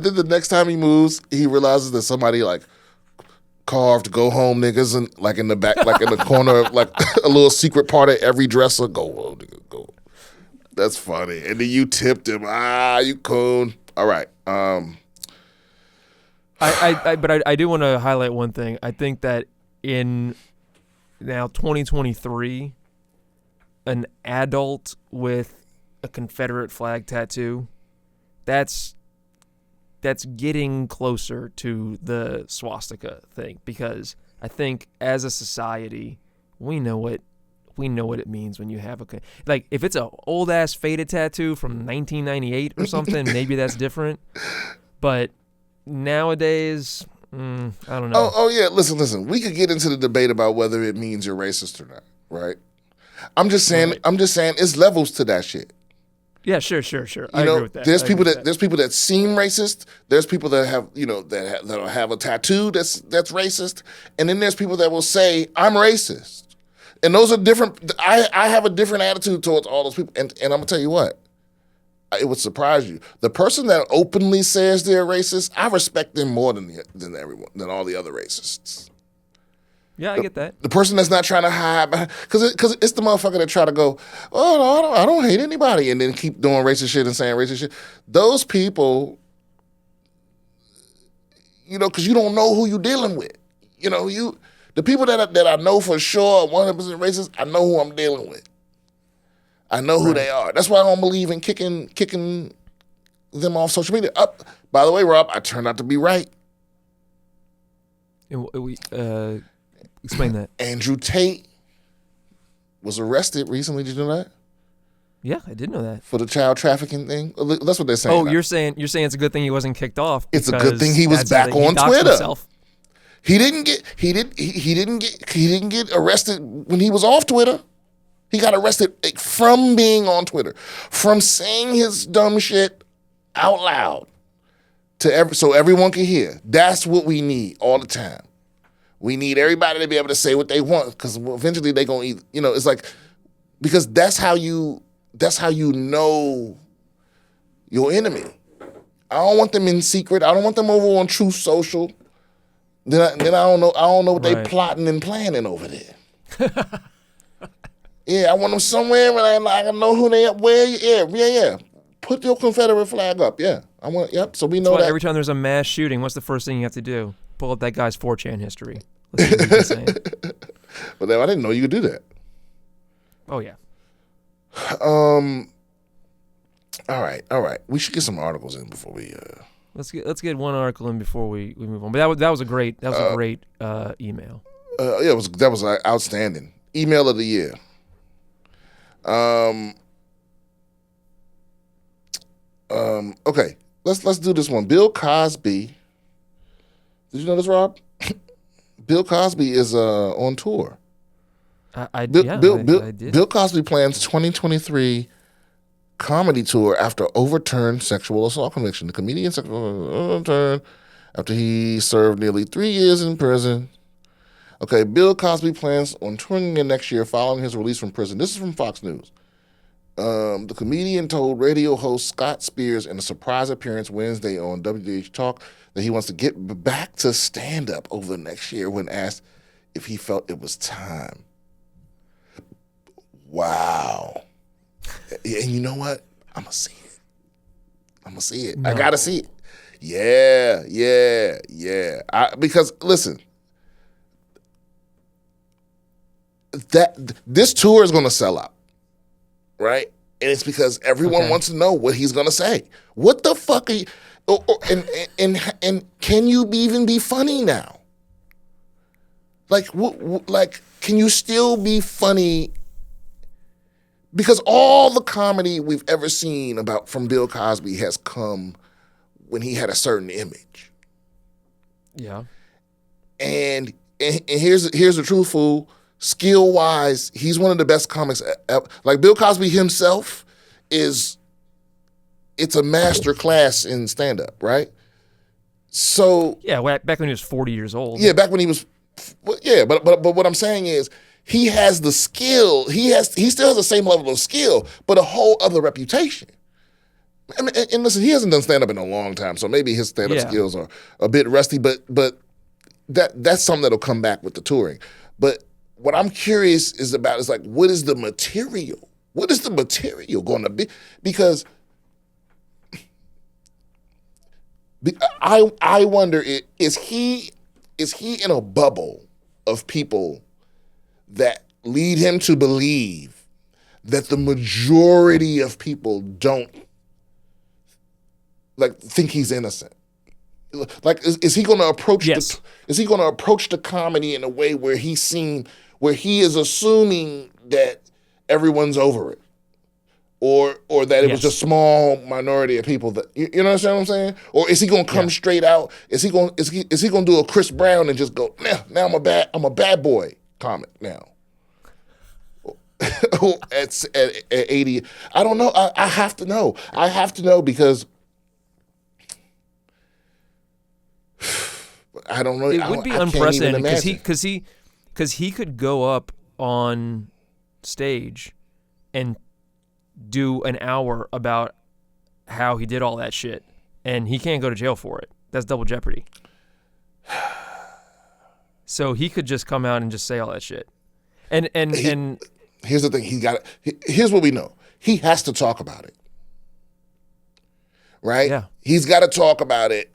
then the next time he moves, he realizes that somebody like carved "Go Home Niggas" and like in the back, like in the corner of like a little secret part of every dresser. Go home, nigga, go. That's funny. And then you tipped him. You coon. All right. But I do want to highlight one thing. I think that in now 2023, an adult with a Confederate flag tattoo, that's getting closer to the swastika thing, because I think as a society we know what it means when you have like if it's a old ass faded tattoo from 1998 or something, maybe that's different. But nowadays, I don't know. Oh yeah, listen. We could get into the debate about whether it means you're racist or not, right? I'm just saying it's levels to that shit. Yeah, sure. I agree with that. There's people that seem racist. There's people that have that'll have a tattoo that's racist, and then there's people that will say I'm racist, and those are different. I have a different attitude towards all those people, and I'm gonna tell you what, it would surprise you. The person that openly says they're racist, I respect them more than all the other racists. Yeah, I get that. The person that's not trying to hide, because it's the motherfucker that try to go, oh, no, I don't hate anybody, and then keep doing racist shit and saying racist shit. Those people, because you don't know who you're dealing with. The people that I know for sure are 100% racist, I know who I'm dealing with. I know who they are. That's why I don't believe in kicking them off social media. By the way, Rob, I turned out to be right. Explain that. Andrew Tate was arrested recently. Did you know that? Yeah, I did know that. For the child trafficking thing. That's what they're saying. Oh, you're saying it's a good thing he wasn't kicked off. It's a good thing he was back on Twitter. Himself. He didn't get arrested when he was off Twitter. He got arrested from being on Twitter, from saying his dumb shit out loud so everyone can hear. That's what we need all the time. We need everybody to be able to say what they want, because eventually they're gonna eat. It's like, because that's how you know your enemy. I don't want them in secret. I don't want them over on Truth Social. Then I don't know what they plotting and planning over there. Yeah, I want them somewhere where I can know who they are. Where? Yeah. Put your Confederate flag up. Yeah, I want. Yep. So we know that every time there's a mass shooting, what's the first thing you have to do? Pull up that guy's 4chan history. Let's see what he's saying. But I didn't know you could do that. Oh yeah. All right. We should get some articles in before we. Let's get one article in before we move on. But that was a great email. Yeah, that was outstanding email of the year. Okay. Let's do this one. Bill Cosby. Did you know this, Rob? Bill Cosby is on tour. I did. Bill Cosby plans 2023 comedy tour after overturned sexual assault conviction. The comedian overturned after he served nearly 3 years in prison. Okay, Bill Cosby plans on touring again next year following his release from prison. This is from Fox News. The comedian told radio host Scott Spears in a surprise appearance Wednesday on WH Talk that he wants to get back to stand-up over the next year when asked if he felt it was time. Wow. And you know what? I'm going to see it. No. I got to see it. Yeah. Because, listen, this tour is going to sell out, right? And it's because everyone wants to know what he's going to say. What the fuck are you? And can you even be funny now? Like, can you still be funny? Because all the comedy we've ever seen from Bill Cosby has come when he had a certain image. Yeah. And here's the truth, fool. Skill-wise, he's one of the best comics ever. Like, Bill Cosby himself it's a master class in stand-up, right? So... Yeah, back when he was 40 years old. Yeah, back when he was... Yeah, but what I'm saying is, he has the skill. He still has the same level of skill, but a whole other reputation. I mean, and listen, he hasn't done stand-up in a long time, so maybe his stand-up skills are a bit rusty, but that's something that'll come back with the touring. But what I'm curious is like, what is the material? What is the material going to be? Because I wonder, is he in a bubble of people that lead him to believe that the majority of people don't think he's innocent? Like, is he going to approach the comedy in a way where he is assuming that everyone's over it, or that it was just a small minority of people that you know what I'm saying? Or is he going to come straight out? Is he going to do a Chris Brown and just go, now I'm a bad boy comic now? at 80, I don't know. I have to know. I have to know because. I don't know. It would be unprecedented because he could go up on stage and do an hour about how he did all that shit, and he can't go to jail for it. That's double jeopardy. So he could just come out and just say all that shit. And here's the thing. Here's what we know. He has to talk about it, right? Yeah. He's got to talk about it.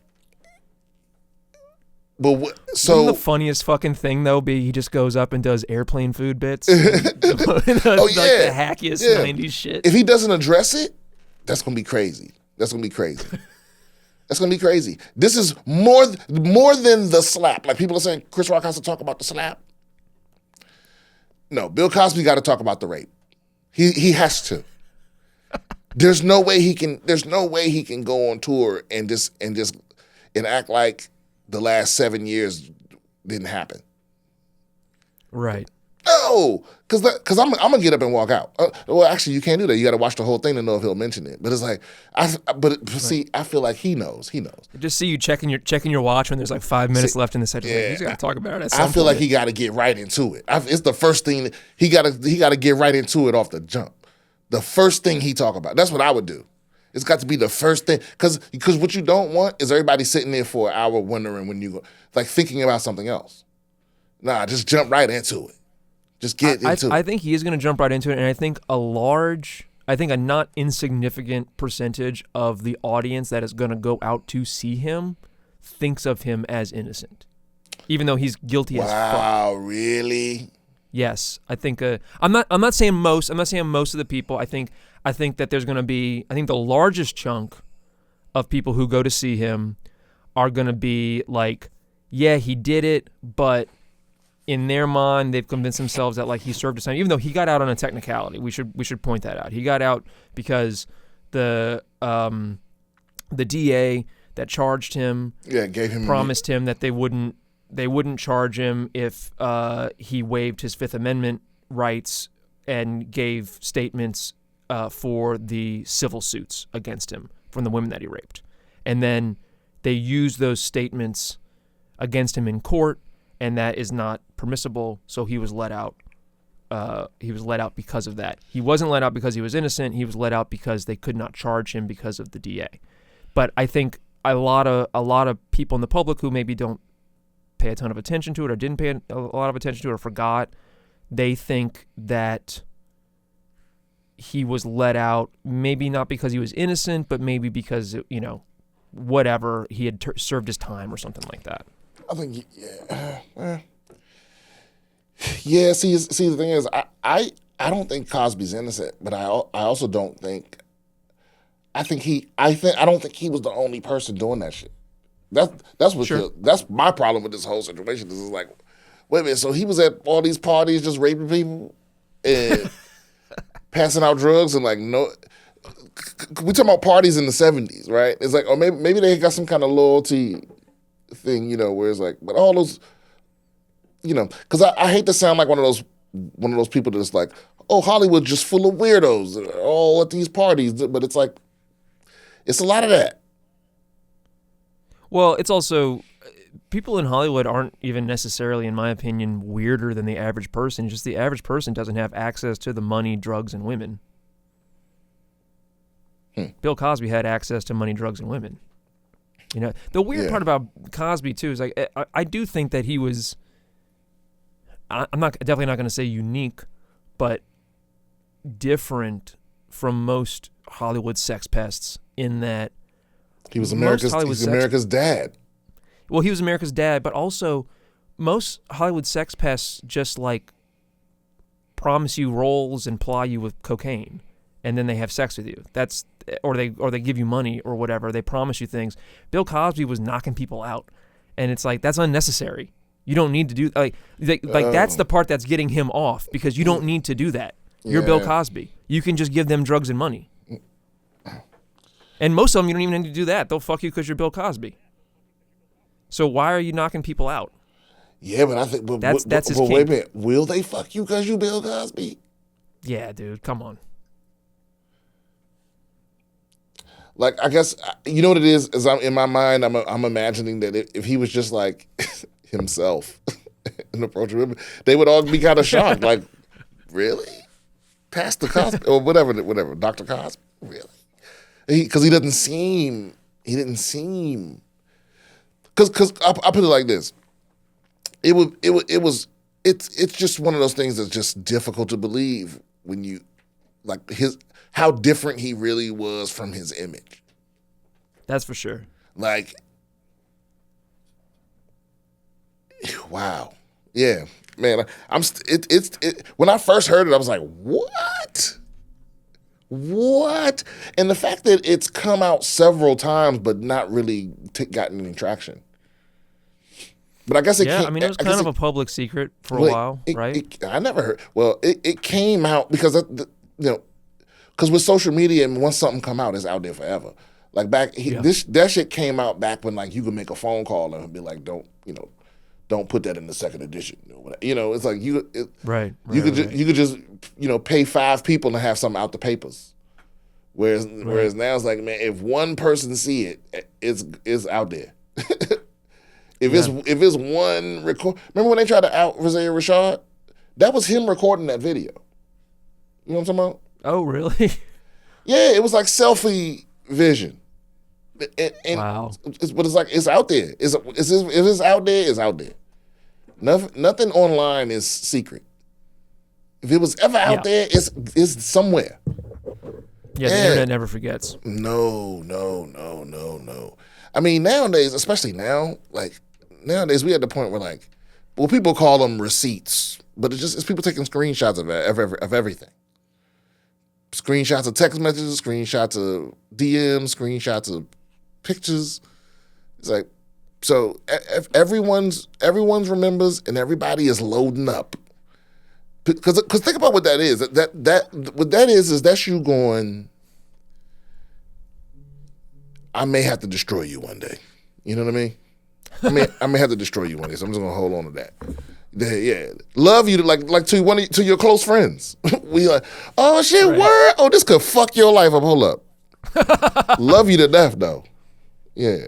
But Wouldn't the funniest fucking thing though be he just goes up and does airplane food bits? The hackiest 90s shit. If he doesn't address it, that's gonna be crazy. That's gonna be crazy. This is more than the slap. Like, people are saying Chris Rock has to talk about the slap. No, Bill Cosby got to talk about the rape. He has to. There's no way he can go on tour and act like the last 7 years didn't happen. Right. No, because I'm gonna get up and walk out. Well, actually, you can't do that. You got to watch the whole thing to know if he'll mention it. But it's like, see, I feel like he knows. He knows. Just see you checking your watch when there's like 5 minutes left in the session. Yeah, he's got to talk about it. I feel like he got to get right into it. It's the first thing he got to get right into it off the jump. The first thing he talk about. That's what I would do. It's got to be the first thing, because what you don't want is everybody sitting there for an hour wondering when you go, like, thinking about something else. Nah, just jump right into it. Just get into it. I think he is going to jump right into it, and I think a not insignificant percentage of the audience that is going to go out to see him thinks of him as innocent, even though he's guilty as fuck. Wow, really? Yes, I think. I'm not saying most. I'm not saying most of the people. I think that there's going to be. I think the largest chunk of people who go to see him are going to be like, yeah, he did it, but in their mind, they've convinced themselves that, like, he served his time, even though he got out on a technicality. We should point that out. He got out because the DA that charged him, gave him promised him that they wouldn't charge him if he waived his Fifth Amendment rights and gave statements for the civil suits against him from the women that he raped. And then they used those statements against him in court, and that is not permissible, so he was let out. He was let out because of that. He wasn't let out because he was innocent. He was let out because they could not charge him because of the DA. But I think a lot of people in the public who maybe don't pay a ton of attention to it, or didn't pay a lot of attention to it, or forgot, they think that he was let out maybe not because he was innocent, but maybe because, whatever, he had served his time or something like that. I think, Yeah, see, the thing is, I don't think Cosby's innocent, but I also don't think. I don't think he was the only person doing that shit. That's what Sure. that's my problem with this whole situation. Is like, wait a minute, so he was at all these parties just raping people and passing out drugs and like no. We talking about parties in the 70s, right? It's like, or maybe they got some kind of loyalty thing, where it's like, but all those, because I hate to sound like one of those people that's like, oh, Hollywood's just full of weirdos all at these parties, but it's like, it's a lot of that. Well, it's also people in Hollywood aren't even necessarily, in my opinion, weirder than the average person. Just the average person doesn't have access to the money, drugs, and women. Bill Cosby had access to money, drugs, and women. The weird part about Cosby too is like I do think that he was. I'm definitely not going to say unique, but different from most Hollywood sex pests in that he was America's dad. Well, he was America's dad, but also most Hollywood sex pests just like promise you roles and ply you with cocaine, and then they have sex with you. Or they give you money or whatever. They promise you things. Bill Cosby was knocking people out, and it's like that's unnecessary. You don't need to do that's the part that's getting him off because you don't need to do that. You're Bill Cosby. You can just give them drugs and money. And most of them, you don't even need to do that. They'll fuck you because you're Bill Cosby. So why are you knocking people out? Yeah, but I think that's his kink. Wait a minute. Will they fuck you because you Bill Cosby? Yeah, dude. Come on. Like, I guess, you know what it is in my mind, I'm imagining that if he was just like himself and approaching women, they would all be kind of shocked. Like, really? Pastor Cosby? Or whatever, Dr. Cosby? Really? Because he didn't seem, because I'll put it like this. It's just one of those things that's just difficult to believe when you, like how different he really was from his image. That's for sure. Like, wow. Yeah, man. When I first heard it, I was like, what? What? And the fact that it's come out several times, but not really gotten any traction. But I guess it came, it was kind of a public secret for a while, right? I never heard. Well, it came out because, because with social media, and once something come out, it's out there forever. Like that shit came out back when like you could make a phone call and be like, don't put that in the second edition. It's like you could just pay 5 people to have something out the papers. Whereas now it's like, man, if one person see it, it's out there. If it's one record, remember when they tried to out Isaiah Rashad? That was him recording that video. You know what I'm talking about? Oh, really? Yeah, it was like selfie vision. Wow. But it's like it's out there. If it's out there, it's out there. Nothing online is secret. If it was ever out there, it's somewhere. Yeah, the internet never forgets. No. I mean, nowadays, especially now, nowadays we at the point where people call them receipts, but it's people taking screenshots of everything. Screenshots of text messages, screenshots of DMs, screenshots of pictures. It's like, so everyone's remembers and everybody is loading up. Because think about what that is. What that is that's you going, I may have to destroy you one day. You know what I mean? I may have to destroy you one day, so I'm just gonna hold on to that. Yeah, love you to your close friends. We like, oh shit, right. Word. Oh, this could fuck your life up. Hold up. Love you to death though. Yeah,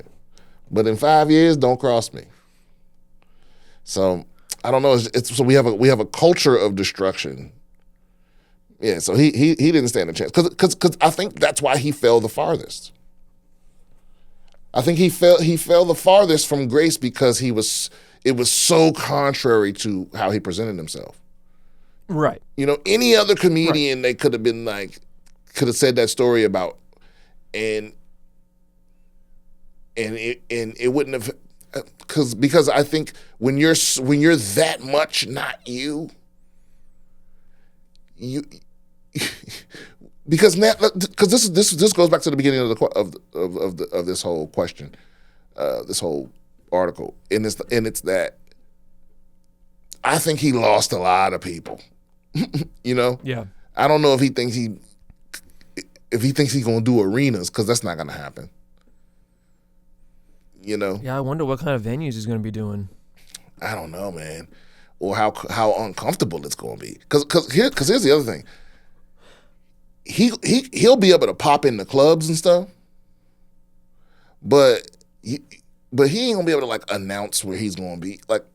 but in 5 years, don't cross me. So I don't know. So we have a culture of destruction. Yeah, so he didn't stand a chance because I think that's why he fell the farthest. I think he fell the farthest from grace because it was so contrary to how he presented himself. Right. Any other comedian they could have said that story about, and it wouldn't have. because I think when you're that much not you because now this goes back to the beginning of this whole question, this whole article, and it's that I think he lost a lot of people. Yeah. I don't know if he thinks he's gonna do arenas, because that's not gonna happen. Yeah, I wonder what kind of venues he's gonna be doing. I don't know, man, or how uncomfortable it's gonna be. Because here's the other thing. He'll be able to pop in the clubs and stuff, but he ain't gonna be able to like announce where he's gonna be. Like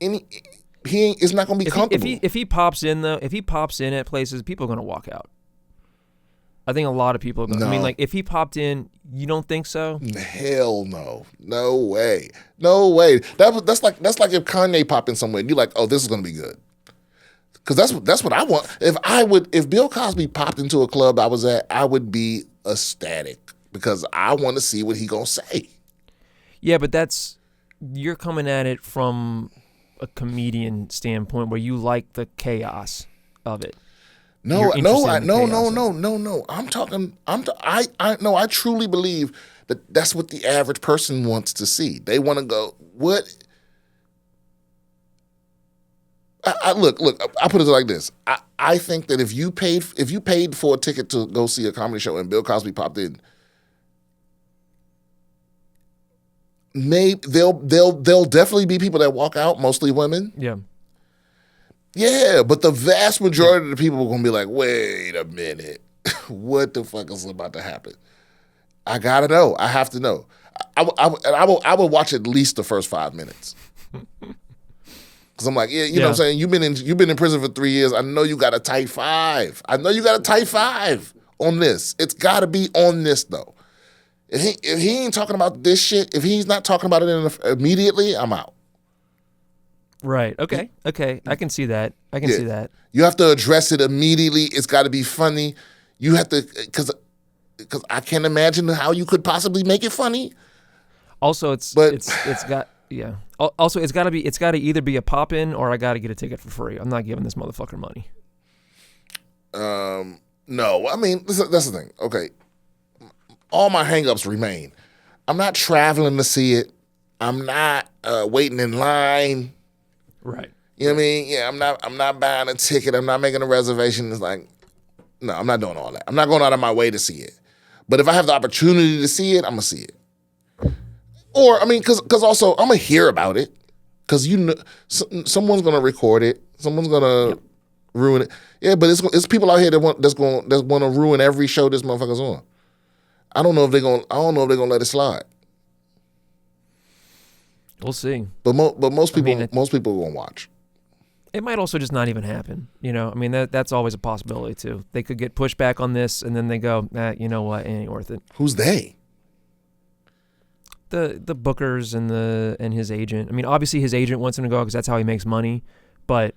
it's not gonna be comfortable. If he pops in at places, people are gonna walk out. I think a lot of people are gonna. No. I mean, like if he popped in, you don't think so? Hell no, no way. That's like if Kanye popped in somewhere and you're like, oh, this is gonna be good. Because that's what I want. If Bill Cosby popped into a club I was at, I would be ecstatic because I want to see what he gonna say. Yeah, but you're coming at it from a comedian standpoint where you like the chaos of it. No. I'm talking. I truly believe that's what the average person wants to see. They want to go, what? Look. I put it like this. I think that if you paid for a ticket to go see a comedy show and Bill Cosby popped in, maybe there'll definitely be people that walk out, mostly women. Yeah. Yeah, but the vast majority of the people are gonna be like, wait a minute, what the fuck is about to happen? I gotta know. I have to know. I would watch at least the first 5 minutes. Because I'm like, yeah, you know what I'm saying? You've been in prison for 3 years. I know you got a tight 5. I know you got a tight 5 on this. It's got to be on this, though. If he ain't talking about this shit, if he's not talking about it immediately, I'm out. Right. Okay. I can see that. See that. You have to address it immediately. It's got to be funny. You have to, because I can't imagine how you could possibly make it funny. Also, it's got. Yeah. Also, it's got to either be a pop in or I got to get a ticket for free. I'm not giving this motherfucker money. No. I mean, that's the thing. Okay. All my hangups remain. I'm not traveling to see it. I'm not waiting in line. Right. You know what I mean? Yeah. I'm not buying a ticket. I'm not making a reservation. It's like, no, I'm not doing all that. I'm not going out of my way to see it. But if I have the opportunity to see it, I'm gonna see it. Or, I mean, because also, I'm going to hear about it. Because someone's going to record it. Someone's going to ruin it. Yeah, but it's people out here that want to ruin every show this motherfucker's on. I don't know if they're going to let it slide. We'll see. But most people are going to watch. It might also just not even happen. I mean, that's always a possibility, too. They could get pushback on this, and then they go, you know what, it ain't worth it. Who's they? The bookers and his agent. I mean, obviously his agent wants him to go because that's how he makes money. But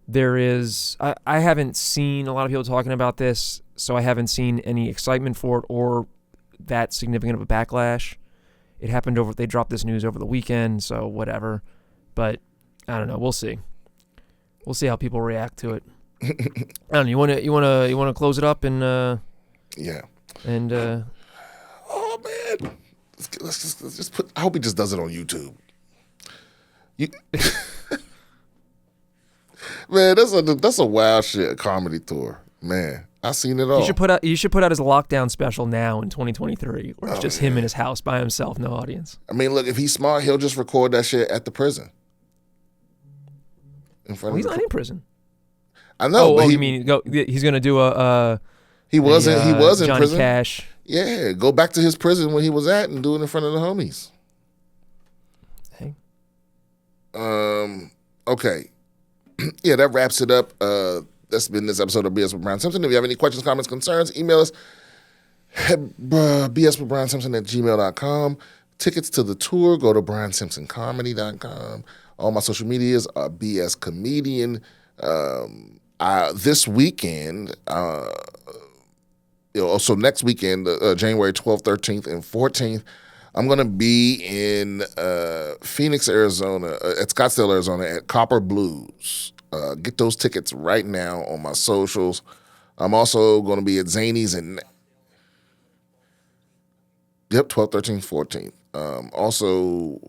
there is, I haven't seen a lot of people talking about this, so I haven't seen any excitement for it or that significant of a backlash. It happened they dropped this news over the weekend, so whatever. But I don't know. We'll see. We'll see how people react to it. I don't know. You want to close it up and yeah. And oh man. Let's just put. I hope he just does it on YouTube. Man, that's a wild shit comedy tour. Man, I seen it all. You should put out his lockdown special now in 2023, where it's just him in his house by himself, no audience. I mean, look, if he's smart, he'll just record that shit at the prison. He's not in prison. I know. You mean he's gonna do a? He was in Johnny prison. Cash. Yeah, go back to his prison where he was at and do it in front of the homies. Hey. Okay. Yeah, that wraps it up. That's been this episode of BS with Brian Simpson. If you have any questions, comments, concerns, email us at bswithbriansimpson@gmail.com. Tickets to the tour, go to briansimpsoncomedy.com. All my social medias are BS Comedian. This weekend, so next weekend, January 12th, 13th, and 14th, I'm going to be in Phoenix, Arizona, at Scottsdale, Arizona, at Copper Blues. Get those tickets right now on my socials. I'm also going to be at Zany's in 12th, 13th, 14th. Also,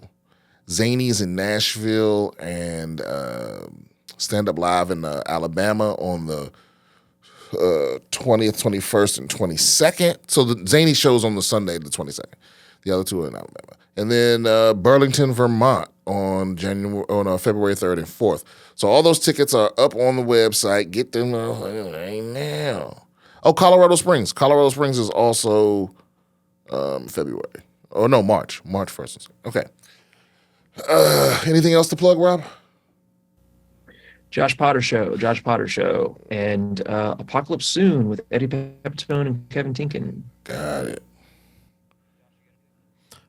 Zany's in Nashville and Stand Up Live in Alabama on the 20th, 21st, and 22nd. So the Zany show's on the Sunday, the 22nd. The other two are in Alabama. And then Burlington, Vermont on February 3rd and 4th. So all those tickets are up on the website. Get them right now. Oh, Colorado Springs. Colorado Springs is also February. Oh, no, March. March 1st. Okay. Anything else to plug, Rob? Josh Potter Show, and Apocalypse Soon with Eddie Pepitone and Kevin Tinkin. Got it.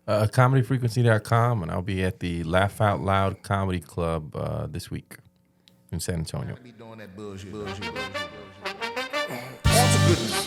ComedyFrequency.com, and I'll be at the Laugh Out Loud Comedy Club this week in San Antonio. All to goodness.